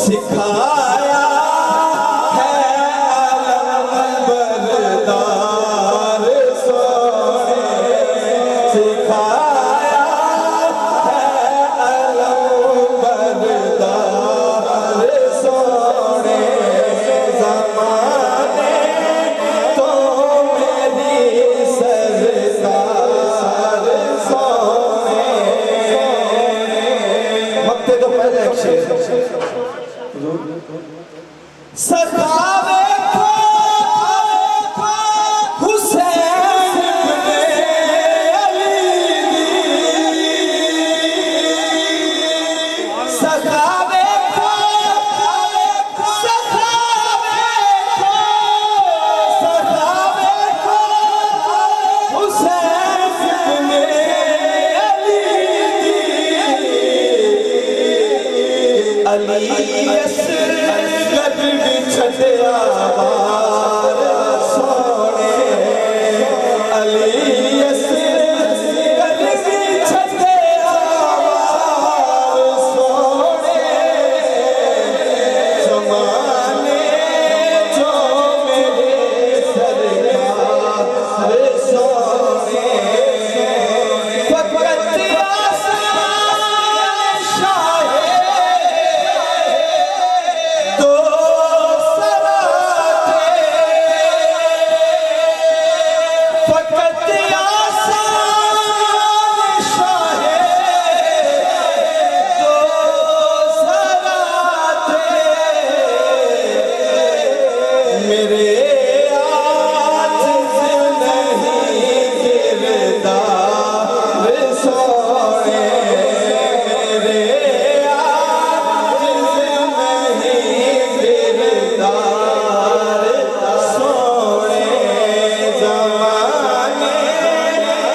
سکھایا ہے علم بردار سونے سکھایا ہے علم بردار سونے زمانے تو میری سرکار سونے مکتے تو پہلے ایک شعر سخاوے کو حسین ابن علی سخاوے کو حسین ابن علی اسرگت بچھتیا بار سونے علی اسرگت بچھتیا بار سونے زمانے جو میرے سرکار سونے فقط آسان شاہ دو سراتے فقط آسان شاہ دو سراتے میرے عاجز نہیں کردار سونے میرے عاجز نہیں کردار سونے زمانے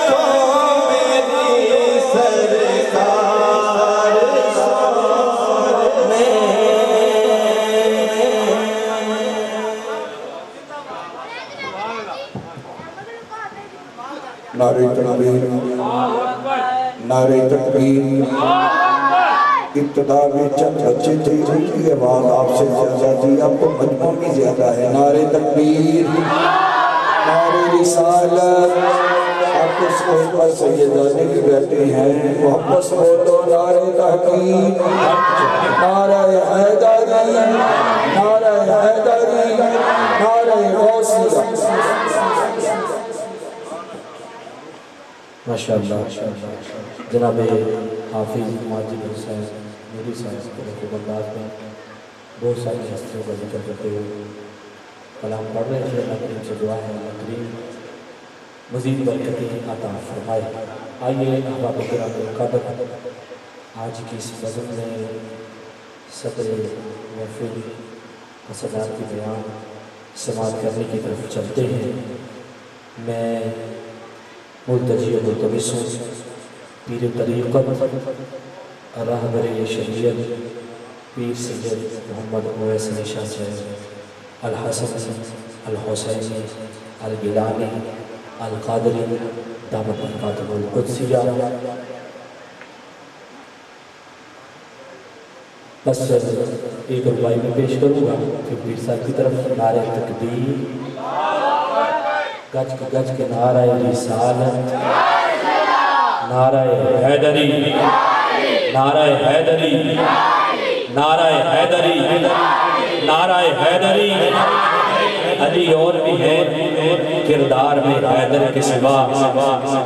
تو میری سرکار سونے نعرہ تکبیر نعرہ تکبیر ابتدا میں چند بچے تھے جن کی آواز آپ سے زیادہ تھی اب تو مجموع بھی زیادہ ہے نعرہ تکبیر نعرہ رسالت آپ اس کے اوپر سیدانے بھی بیٹھے ہیں محبت سے بولو نعرہ تحقیق نعرہ حیدری نعرہ حیدری نعرہ غوثیہ ماشاءاللہ جناب حافظ ماجد حسین نوری صاحب کے بنداز میں بہت ساری ہستیوں کا ذکر کرتے ہوئے کلام پڑھ رہے تھے اللہ کریم سے دعا ہے اللہ کریم مزید برکتیں عطا فرمائے آئیے احباب کرام قدر آج کی اس بزم میں صدر محفل و صدارتی بیان سماعت کرنے کی طرف چلتے ہیں میں ملتجی و ملتمس ہوں پیر طریقت راہبر شریعت پیر سید محمد اویس علی شاہ صاحب الحسن الحسینی الگیلانی القادری دامت برکاتہ القدسیہ بس ایک ربائی میں پیش کروں گا پھر پیر صاحب کی طرف نعرہ تکبیر گج کے نعرہ رسالت نعرہ حیدری نعرہ حیدری نعرہ حیدری نعرہ حیدری علی اور بھی ہے کردار میں حیدر کے سوا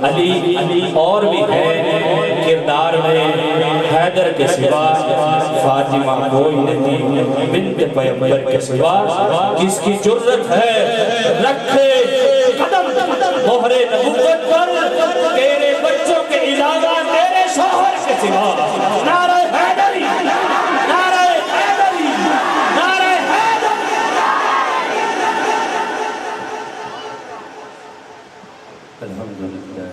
علی اور بھی ہے کردار میں حیدر کے سوا فاطمہ کوئی نہیں بنت پیغمبر کے سوا کس کی جرت ہے رکھے قدم مہر نبوت پر تیرے بچوں کے علاوہ تیرے شوہر کے سوا نعرہ حیدری نعرہ حیدری نعرہ حیدری الحمدللہ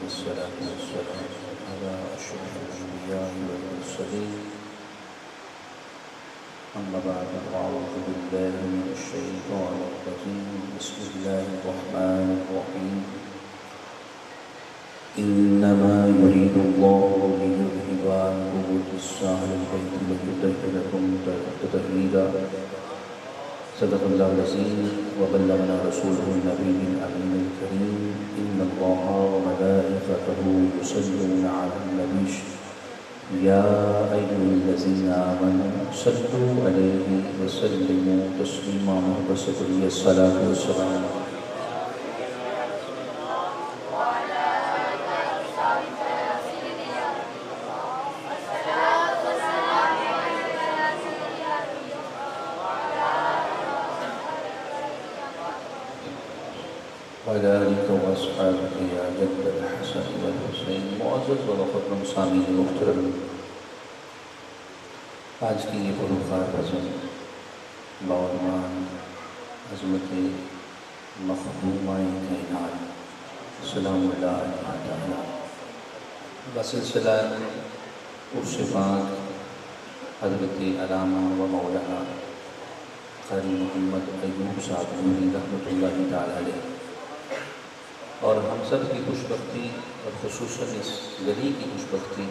والصلاة والسلام على أشرف الأنبياء والمرسلين أما بعد أعوذ بالله من الشيطان الرجيم بسم الله الرحمن الرحيم إنما يريد الله ليذهب ونبوة الصالح البيت ليطهركم تطهيرا صدق الله العظيم وبلغنا رسوله النبي الأمين الكريم إن الله وملائكته يصلون على النبي يا أيها الذين آمنوا صلوا عليه وسلموا تسليما وبسطوا الصلاة والسلام وعلى آلك وأصحابك يا جد الحسن والحسين معزز ومحترم سامعین محترم، آج کی یہ پروخار رسم باعنوان عظمت مخدومہ کائنات سلام اللہ علیہ تعالی بسلسلہ عرش پاک حضرت علامہ و مولانا قاری محمد ایوب صاحب نوری رحمۃ اللہ تعالی علیہ، اور ہم سب کی خوش بختی اور خصوصاً اس گلی کی خوش بختی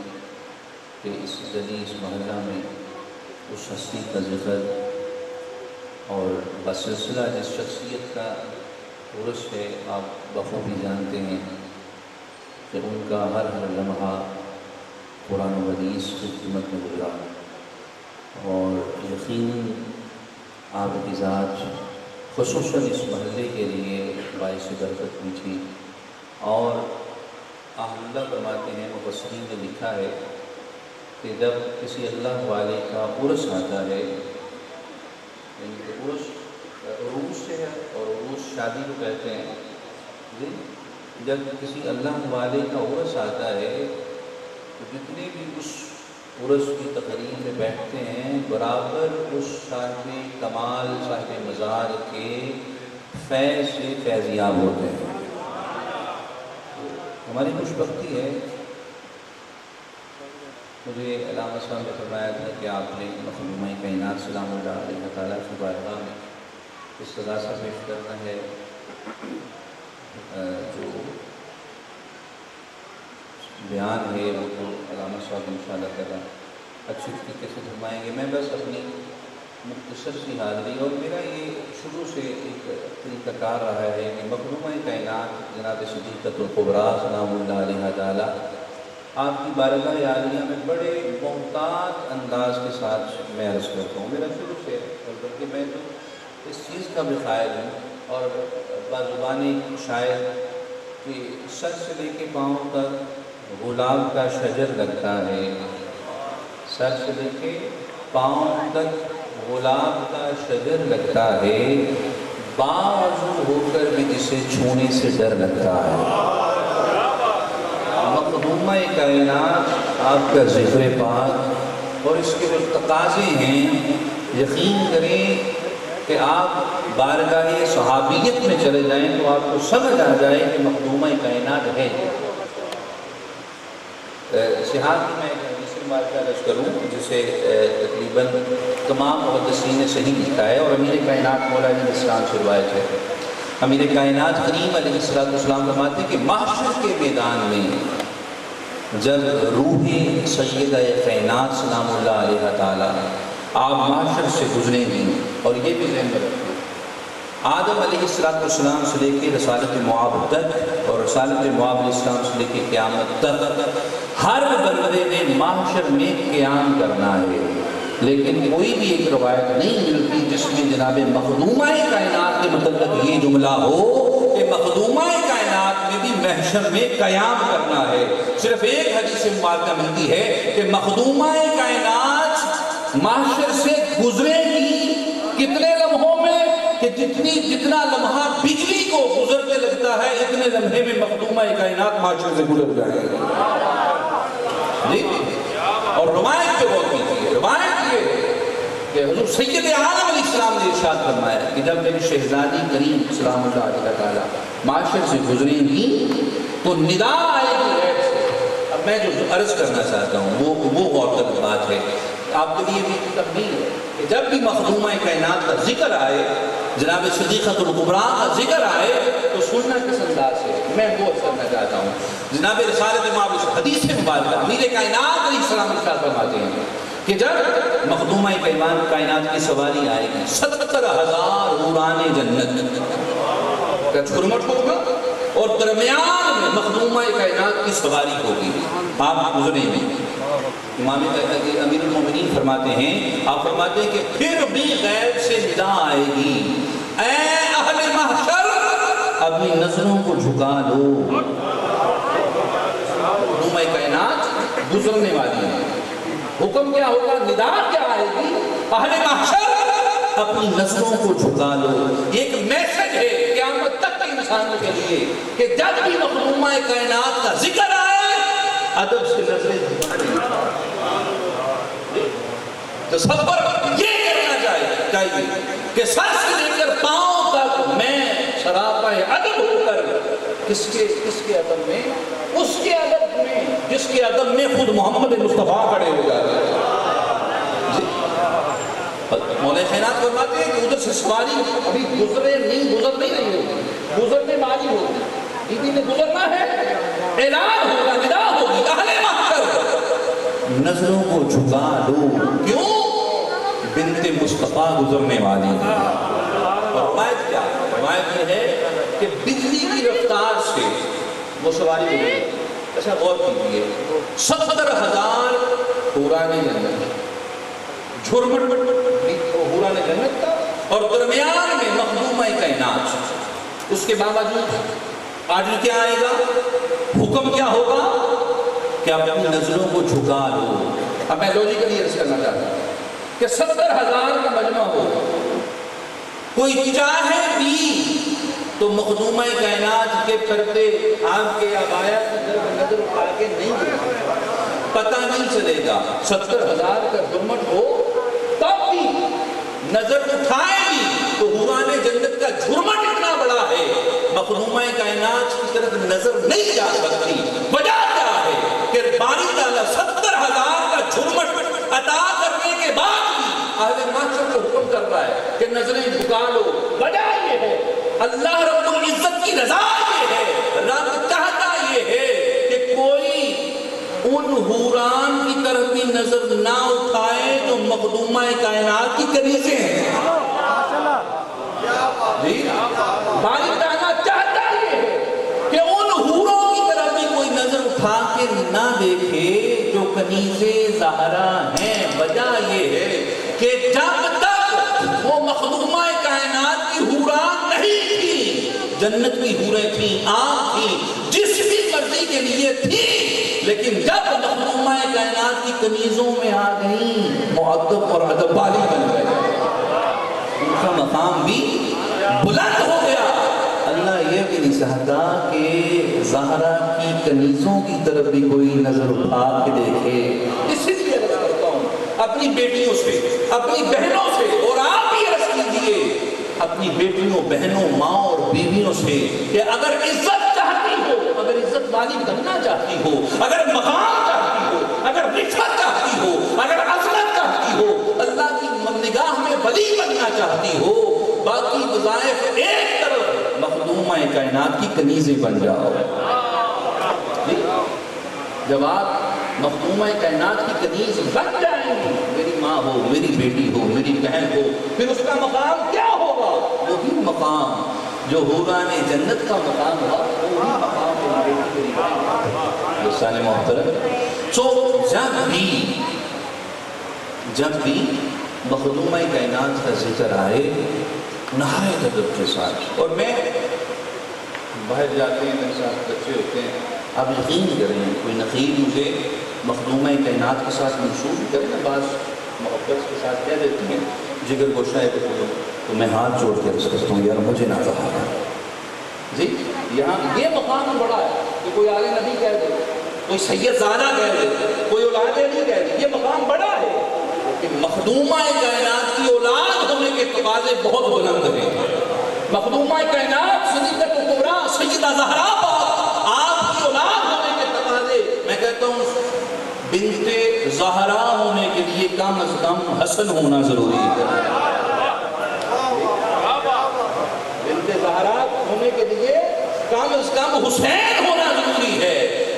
کہ اس گلی اس محلہ میں اس ہستی کا ذکر اور بسلسلہ جس شخصیت کا عرس ہے آپ بخوبی جانتے ہیں کہ ان کا ہر لمحہ قرآن و حدیث کی خدمت میں گزرا، اور یقیناً آپ کی ذات خصوصاً اس محلے کے لیے باعث برکت بھی تھی۔ اور اللہ فرماتے ہیں، مفسرین نے لکھا ہے کہ جب کسی اللہ والے کا عرس آتا ہے، یعنی کہ عروس سے ہے، اور عروس شادی کو کہتے ہیں جی، جب کسی اللہ والے کا عرس آتا ہے تو جتنے بھی اس عرس کی تقریب میں بیٹھتے ہیں برابر اس صاحب کمال صاحب مزار کے فیض سے فیضیاب ہوتے ہیں۔ ہماری خوش بختی ہے، مجھے علامہ صاحب نے فرمایا تھا کہ آپ نے مخدومہ کائنات سلام اللہ علیہ تعالیٰ کی بارگاہ میں اس سزا سے پیش کرنا ہے جو بیان ہے وہ تو علامہ صاحب انشاءاللہ تعالیٰ اچھی طریقے سے فرمائیں گے۔ میں بس اپنی مختصر سی حاضری، اور میرا یہ شروع سے ایک طریقہ کار رہا ہے کہ مخدومہ کائنات جناب صدیقۃ الکبریٰ سلام اللہ علیہ تعالیٰ آپ کی بارگاہ عالیہ میں بڑے محتاط انداز کے ساتھ میں عرض کرتا ہوں۔ میرا شروع سے، اور بلکہ میں تو اس چیز کا بھی قائل ہوں اور بازبانی شاعر کہ سر سے لے کے پاؤں تک گلاب کا شجر لگتا ہے، سر سے لے کے پاؤں تک گلاب کا شجر لگتا ہے، باوضو ہو کر بھی جسے چھونے سے ڈر لگتا ہے۔ مخدومہ کائنات آپ کا ذکر پاک اور اس کے جو تقاضے ہیں، یقین کریں کہ آپ بارگاہ صحابیت میں چلے جائیں تو آپ کو سمجھ آ جائے کہ مخدومہ کائنات ہے۔ صحاح کی میں ایک حدیث مبارکہ عرض کروں جسے تقریباً تمام محدثین نے صحیح لکھا ہے، اور امیر کائنات مولا علیہ السلام سے روایت ہے۔ امیر کائنات کریم علیہ السلام فرماتے ہیں کہ محشر کے میدان میں جب روح سیدہ کائنات سلام اللہ علیہ تعالیٰ آپ محشر سے گزریں گی، اور یہ بھی ذہن میں رکھیں آدم علیہ السلام سے لے کے رسالت معاب تک، اور رسالت معاب علیہ السلام سے لے کے قیامت تک ہر بندے نے محشر میں قیام کرنا ہے، لیکن کوئی بھی ایک روایت نہیں ملتی جس میں جناب مخدومہ کائنات کے متعلق یہ جملہ ہو کہ مخدومہ کائنات میں بھی محشر میں قیام کرنا ہے۔ صرف ایک حدیث مبارکہ ملتی ہے کہ مخدومہ کائنات محشر سے گزرے گی کتنے لمحوں میں کہ جتنا لمحہ بجلی کو گزرنے لگتا ہے اتنے لمحے میں مخدومہ کائنات محشر سے گزر جائے گا جی۔ اور روایت پہ غور کیجیے، روایت یہ کہ حضور سید عالم علیہ السلام نے ارشاد فرمایا کہ جب میری شہزادی کریم سلام اللہ علیہ تعالیٰ معاشر سے گزریں گی تو ندا آئے گی غیب سے۔ اب میں جو عرض کرنا چاہتا ہوں وہ غور طلب بات ہے، آپ کے لیے بھی تنبیہ ہے کہ جب بھی مخدومہ کائنات کا ذکر آئے جناب صدیقۃ الکبریٰ کا ذکر آئے تو سننا کس انداز سے میں وہ کرنا چاہتا ہوں. جناب رسالت امام حدیث مبارکہ امیر کائنات علیہ السلام ارشاد فرماتے ہیں کہ جب مخدومہ کائنات کی سواری آئے گی 70,000 حوران جنت کا چھرمٹ ہوگا اور درمیان میں مخدومہ کائنات کی سواری ہوگی. آپ گزرے میں امام امیر المومنین فرماتے ہیں، آپ فرماتے ہیں کہ پھر بھی غیب سے ندا آئے گی، اے اہل محشر اپنی نظروں کو جھکا لو. مخدومہ کائنات گزرنے والی ہے. حکم کیا ہوگا، ندا کیا آئے گی، اہل محشر اپنی نظروں کو جھکا لو. ایک میسج ہے قیامت تک کے انسانوں کے لیے کہ جب بھی مخدومہ کائنات کا ذکر آئے ادب سے نظریں جھکانی تصور یہ کرنا چاہیے کہ سر سے لے کر پاؤں تک میں سراپا ادب ہو کر کس کے ادب میں، اس کے ادب میں جس کے ادب میں خود محمد مصطفیٰ کھڑے ہو جاتے ہیں. مولا کائنات فرماتے ہیں کہ ادھر سے سواری ابھی گزر نہیں رہی ہوگی، گزرنے والی ہوگی. دیدی نے گزرنا ہے، اعلان ہوگا، ندا ہوگی، اہل محشر نظروں کو جھکا لو. کیوں؟ بنت مصطفیٰ گزرنے والی ہے. اور روایت کیا؟ روایت یہ ہے کہ بجلی کی رفتار سے وہ سواری ہوگی. اچھا غور کیجیے، 70,000 حوران جنت، جھرمٹ حوران جنت کا، اور درمیان میں مخدومہ کائنات. اس کے باوجود آرڈر کیا آئے گا، حکم کیا ہوگا کہ آپ اپنی نظروں کو جھکا لو. اب میں لوجیکلی عرض کرنا چاہتا ہوں کہ 70,000 کا مجمع ہو، کوئی چاہے بھی تو مخدومہ کائنات کے پردے آپ کے عبایا کی طرف نظر اٹھا کے نہیں دے، پتہ نہیں چلے گا. 70,000 کا جھرمٹ ہو تب بھی نظر اٹھائے بھی تو حوران جنت کا جھرمٹ اتنا بڑا ہے مخدومہ کائنات کی طرف نظر نہیں جا سکتی. وجہ کیا ہے کہ باری تعالیٰ 70,000 کا جھرمٹ عطا کرنے کے بعد بھی اہل محشر کو حکم کر رہا ہے کہ نظریں جھکا لو. وجہ یہ ہے اللہ رب العزت کی رضا یہ ہے، رب چاہتا یہ ہے کہ کوئی ان حوران کی طرف بھی نظر نہ اٹھائے جو مخدومہ کائنات کی کنیزیں ہیں. جی باری تعالیٰ چاہتا یہ ہے کہ ان حوروں کی طرف بھی کوئی نظر اٹھا کے نہ دیکھے جو کنیزیں زہرا ہیں. وجہ یہ ہے کہ جب تک وہ مخدومہ کائنات کی حوران نہیں تھی، جنت کی حوریں تھیں، عام تھیں، جس بھی مرضی کے لیے تھی، لیکن جب مخدومہ کائنات کی کنیزوں میں آ گئیں مؤدب اور ادب والی بن گئے، ان کا مقام بھی بلند ہو گیا. اللہ یہ بھی نہیں چاہتا کہ زہرا کی کنیزوں کی طرف بھی کوئی نظر اٹھا کے دیکھے. اسی لیے عرض کرتا ہوں اپنی بیٹیوں سے، اپنی بہنوں سے، اور آپ بھی عرض کیجیے اپنی بیٹیوں، بہنوں، ماں اور بیویوں سے کہ اگر عزت چاہتی ہو، اگر عزت والی بننا چاہتی ہو، اگر مقام چاہتی ہو، اگر رفعت چاہتی ہو، اگر عظمت چاہتی ہو، اللہ کی نگاہ میں ولی بننا چاہتی ہو، باقی وظائف ایک طرف، مخدومہ کائنات کی کنیزیں بن جاؤ. جب آپ مخدومہ کائنات کی کنیز بن جائیں گی، میری ماں ہو، میری بیٹی ہو، میری بہن ہو، پھر اس کا مقام کیا ہوگا؟ وہی مقام جو حوران جنت کا مقام ہوا، وہی مقام میری بیٹی میری بہن. دوستان محترم، تو جب بھی مخدومہ کائنات کا ذکر آئے نہایت ادب کے ساتھ، اور میں باہر جاتے ہیں میرے ساتھ بچے ہوتے ہیں، آپ یقین کریں کوئی نقیب مجھے مخدومہ کائنات کے ساتھ منسوب کریں نا، بعض محبت کے ساتھ کہہ دیتی ہیں جگر گوشہ ہے تو میں ہاتھ جوڑ کے عرض کرتا ہوں یار مجھے نہ کہا. جی یہاں یہ مقام بڑا ہے کہ کوئی آل نبی کہہ دے، کوئی سید زادہ کہہ دے، کوئی اولاد علی کہہ دے، یہ مقام بڑا ہے کہ مخدومہ کائنات کی اولاد ہونے کے تقاضے بہت بلند ہیں. مخدومہ کائنات صدیقۃ الکبریٰ سیدہ زہرا آپ کی اولاد ہونے کے تقاضے، میں کہتا ہوں بنت زہرا ہونے کے لیے کم از کم حسن ہونا ضروری ہے. کم از کم حسین ہونا ضروری ہے،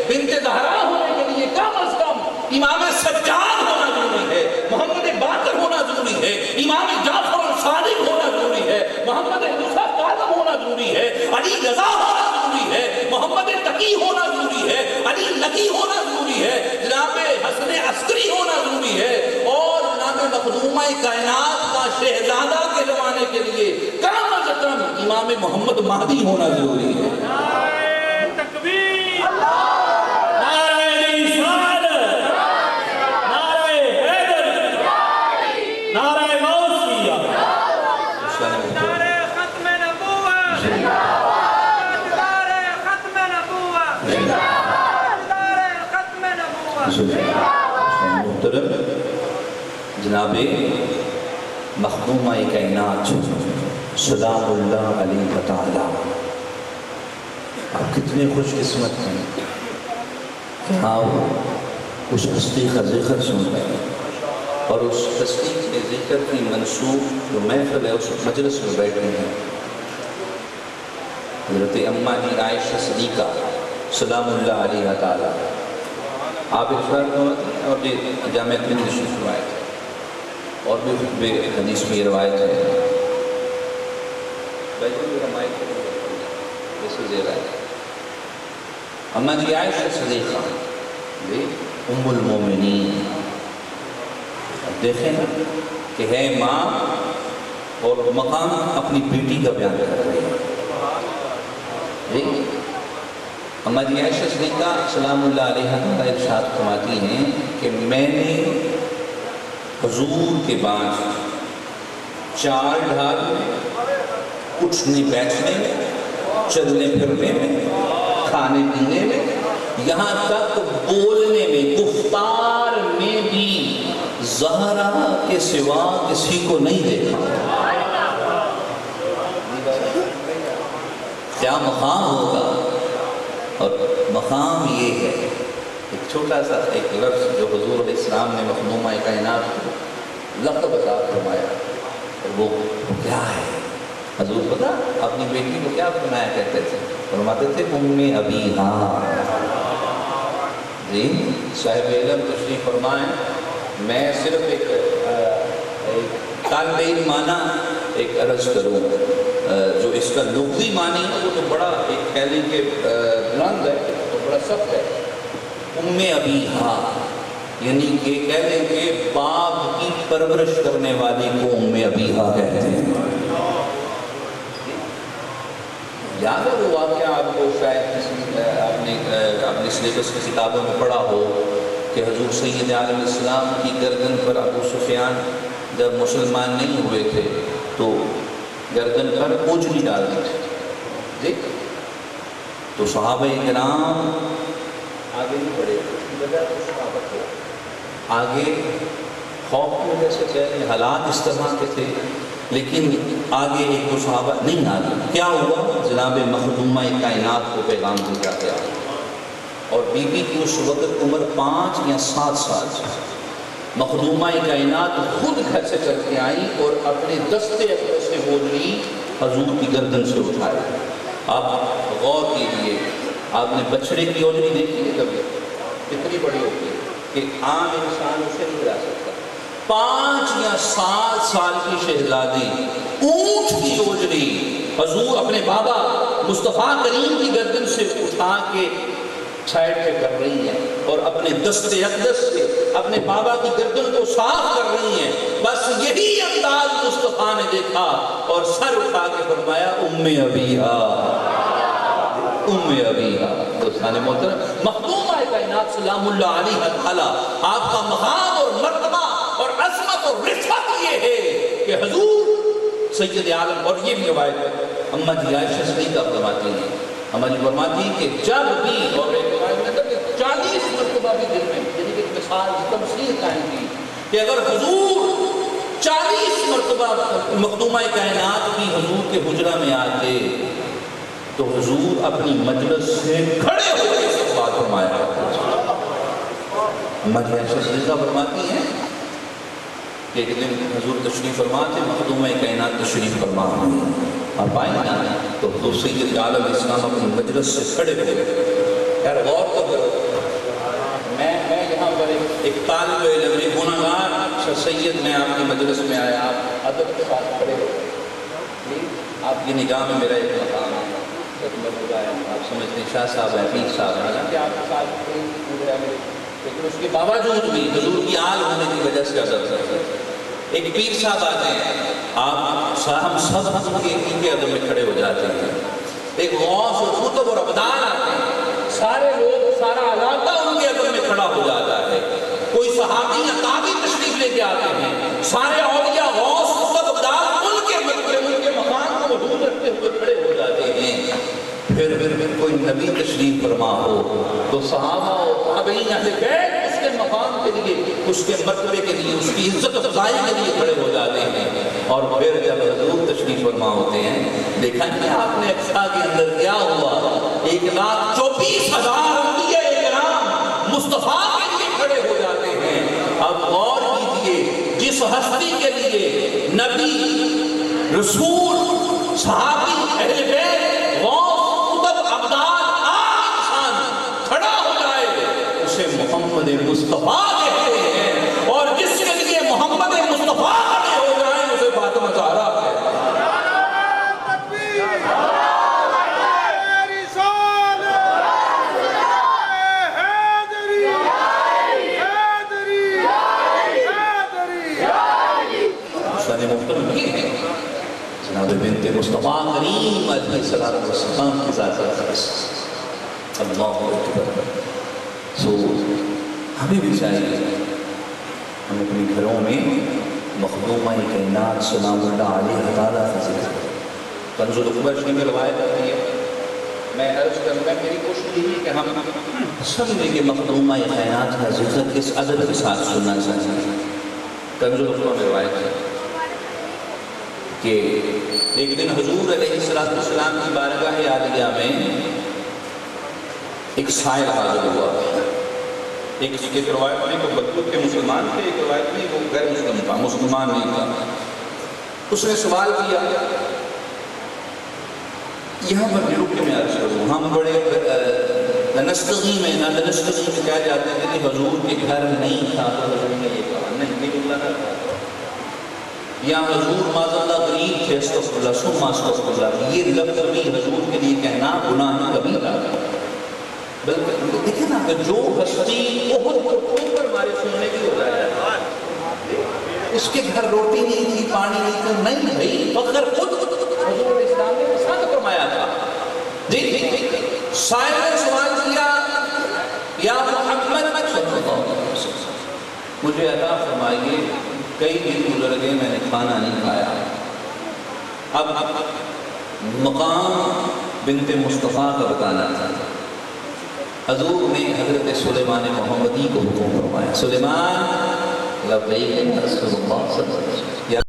بنت زہرا ہونے کے لیے کم از کم امام سجاد ہونا ضروری ہے، محمد باقر ہونا ضروری ہے، امام جعفر صادق ہونا ضروری ہے، محمد موسیٰ کاظم ہونا ضروری ہے، علی رضا ہونا ضروری ہے، محمد تقی ہونا ضروری ہے، علی نقی ہونا ضروری ہے، جناب حسن عسکری ہونا ضروری ہے، اور جناب مخدومہ کائنات کا شہزادہ کے زمانے کے لیے کم از کم امام محمد مہدی ہونا ضروری ہے۔ محترم جناب مخدومہ کائنات سلام اللہ علیہ تعالی، آپ کتنے خوش قسمت ہیں کہ آپ اس ہستی کا ذکر سن رہے ہیں اور اس ہستی کے ذکر کی منسوب جو محفل ہے اس مجلس میں بیٹھے ہیں۔ حضرت اماں جی عائشہ صدیقہ سلام اللہ علیہ تعالی، آپ اقرار کرواتے ہیں اور یہ جامع ابن نشیف روایت ہے اور بھی حدیث میں یہ روایت ہے۔ اماں جی عائشہ صدیقہ ام المومنین، اب دیکھیں کہ ہے ماں اور مقام اپنی بیٹی کا بیان کر رہی ہے۔ اماں جی عائشہ صدیقہ سلام اللہ علیہ کا ارشاد فرماتی ہیں کہ میں نے حضور کے بعد چار ڈھال میں، اٹھنے بیٹھنے میں، چلنے پھرنے میں، کھانے پینے میں، یہاں تک بولنے میں، گفتار میں بھی زہرا کے سوا کسی کو نہیں دیکھا۔ کیا مقام ہوگا، اور مقام یہ ہے، ایک چھوٹا سا ایک لفظ جو حضور علیہ السلام نے مخدومہ کائنات کو لقب عطا فرمایا، اور وہ کیا ہے؟ حضور پتہ اپنی بیٹی کو کیا فرمایا کرتے تھے؟ فرماتے تھے ام ابیہا۔ جی صاحب علم تشریف فرمائیں، میں صرف ایک طالب علم معنی ایک عرض کروں، جو اس کا لغوی معنی ہے وہ تو بڑا ایک کہہ لیں کہ بلند ہے، تو بڑا سخت ہے۔ ام ابیہا یعنی کہ کہہ لیں کہ باپ کی پرورش کرنے والی کو ام ابیہا کہتے ہیں۔ یاد ہے وہ واقعہ آپ کو شاید آپ نے سلیبس کی کتابوں میں پڑھا ہو کہ حضور سید عالم اسلام کی گردن پر ابو سفیان جب مسلمان نہیں ہوئے تھے تو گردن پر اوجری ڈال دی تھی، دیکھ تو صحابہ کرام آگے نہیں بڑھے، آگے خوف کی وجہ سے چاہے حالات اس طرح کے تھے، لیکن آگے ایک دو صحابہ نہیں آگے۔ کیا ہوا؟ جناب مخدومہ کائنات کو پیغام دیا گیا اور بی بی کی اس وقت عمر 5 یا 7 سال تھی۔ مخدومہ کائنات خود گھر سے چل کے آئی اور اپنے دستے اپنے سے اوجری حضور کی گردن سے اٹھائے۔ آپ غور کیجئے، آپ نے بچڑے کی اوجری دیکھی ہے کبھی؟ اتنی بڑی ہوتی ہے کہ عام انسان اسے نہیں لا سکتا۔ 5 یا 7 سال کی شہزادی اونٹ کی اوجری حضور اپنے بابا مصطفیٰ کریم کی گردن سے اٹھا کے سائڈ پہ کر رہی ہیں اور اپنے دست اقدس سے اپنے بابا کی گردن کو صاف کر رہی ہیں۔ بس یہی انداز مصطفیٰ نے دیکھا اور سر اٹھا کے فرمایا ام ابیہا، ام ابیہا۔ دوستان محترم، مخدومہ کائنات سلام اللہ علیہ تعالی، آپ کا مقام اور مرتبہ اور عظمت اور رفعت یہ ہے کہ حضور سید عالم، اور یہ بھی روایت ہے اماں جی عائشہ صدیقہ فرماتی ہیں، اماں جی فرماتی ہیں کہ جب بھی، اور ایک روایت میں کہ 40 مرتبہ بھی دن میں، یعنی کہ مثال تمثیل قائم کی کہ اگر حضور 40 مرتبہ مخدومہ کائنات کی حضور کے حجرہ میں آتے تو حضور اپنی مجلس سے کھڑے ہو کے استقبال فرمایا کرتے تھے۔ اماں جی عائشہ صدیقہ فرماتی ہیں کہ ایک دن حضور تشریف فرما تھے، مخدومہ کائنات تشریف فرما ہوئی اور پائیں نا تو حضور سید عالم اسلام اپنی مجلس سے کھڑے ہوئے. یار غور تو کرو، میں یہاں پر ایک طالب علم، ایک گناہگار سید، میں آپ کی مجلس میں آیا، آپ ادب کے ساتھ کھڑے ہو، آپ کی نگاہ میں میرا ایک مقام ہے، آپ سمجھتے ہیں شاہ صاحب ہیں، پیر صاحب ہیں، حالانکہ آپ کے ساتھ پورے ہیں، لیکن اس کے باوجود بھی حضور کی آل ہونے کی وجہ سے ادب کرتے ہیں. ایک پیر صاحب آتے ہیں، ہم سب ان کے ادب میں کھڑے ہو جاتے ہیں. ایک غوث اور قطب اور ابدال آتے ہیں، سارے لوگ، سارا علاقہ ان کے ادب میں کھڑا ہو جاتا ہے. کوئی صحابی یا تابعی تشریف لے کے آتے ہیں، سارے اولیاء، غوث، قطب، ابدال ان کے مقام کو محفوظ رکھتے ہوئے کھڑے ہو جاتے ہیں. پھر کوئی نبی تشریف فرما ہو تو صحابہ اور تابعین اہل بیت اس کے مقام کے لیے، اس کے مرتبے کے لیے، اس کی عزت افزائی کے لیے کھڑے ہو جاتے ہیں. اور پھر جب حضور تشریف فرما ہوتے ہیں، دیکھا کہ آپ نے اقصیٰ کے اندر کیا ہوا، 1,24,000 انبیاء کرام مصطفیٰ کے لیے کھڑے ہو جاتے ہیں. اب غور کیجئے، جس ہستی کے لیے نبی، رسول، صحابی، اہل بیت، محمد مصطفیٰ کہتے ہیں، اور جس کے لیے محمد مصطفیٰ کھڑے ہو جائیں اسے فاطمہ زہرا کہتے ہیں. جناب بنت مصطفیٰ کریم علیہ السلام کی ذات اقدس. اللہ اکبر. سو ہمیں بھی چاہیے ہم اپنے گھروں میں مخدومہ کائنات سلام اللہ علیہ تعالیٰ کا ذکر. کنز العقبہ شریف میں روایت آتی ہے، میں عرض کروں گا، میری کوشش یہی ہے کہ ہم سب نے کہ مخدومہ کائنات کا ذکر کس ادب کے ساتھ سننا چاہیے. کنز العقبہ میں روایت ہے کہ ایک دن حضور علیہ السلام کی بارگاہ عالیہ میں ایک سائل حاضر ہوا. ایک روایت میں وہ بطور کے مسلمان تھے، ایک روایت میں وہ غیر مسلم تھا، مسلمان نہیں تھا. اس نے سوال کیا، یہاں پر رک کے میں عرض کروں، ہم بڑے نستغی میں کہہ جاتے ہیں کہ حضور کے گھر نہیں تھا تو حضور نے یہ کہا نہیں، یہ جملہ نہ تھا، یا حضور معاذ اللہ غریب تھے، استغفر اللہ ثم استغفر اللہ، یہ لفظ بھی حضور کے لیے کہنا گناہ کبیرہ ہے. بلکہ دیکھیں نا کہ جو ہستی بہت اوپر ہمارے سننے کی ہو جائے، اس کے گھر روٹی نہیں تھی، پانی نہیں تھا، نہیں بھائی فخر خود حضور اسلام نے پسند فرمایا تھا. سائل نے سوال کیا، یا محمد صلی اللہ علیہ وسلم مجھے عطا فرمائیے، کئی دن گزر گئے میں نے کھانا نہیں کھایا، اب مقام بنت مصطفیٰ کا بتانا تھا. حضور نے حضرت سلیمان محمدی کو حکم فرمایا، سلیمان لبیک یا رسول اللہ صلی اللہ علیہ وسلم.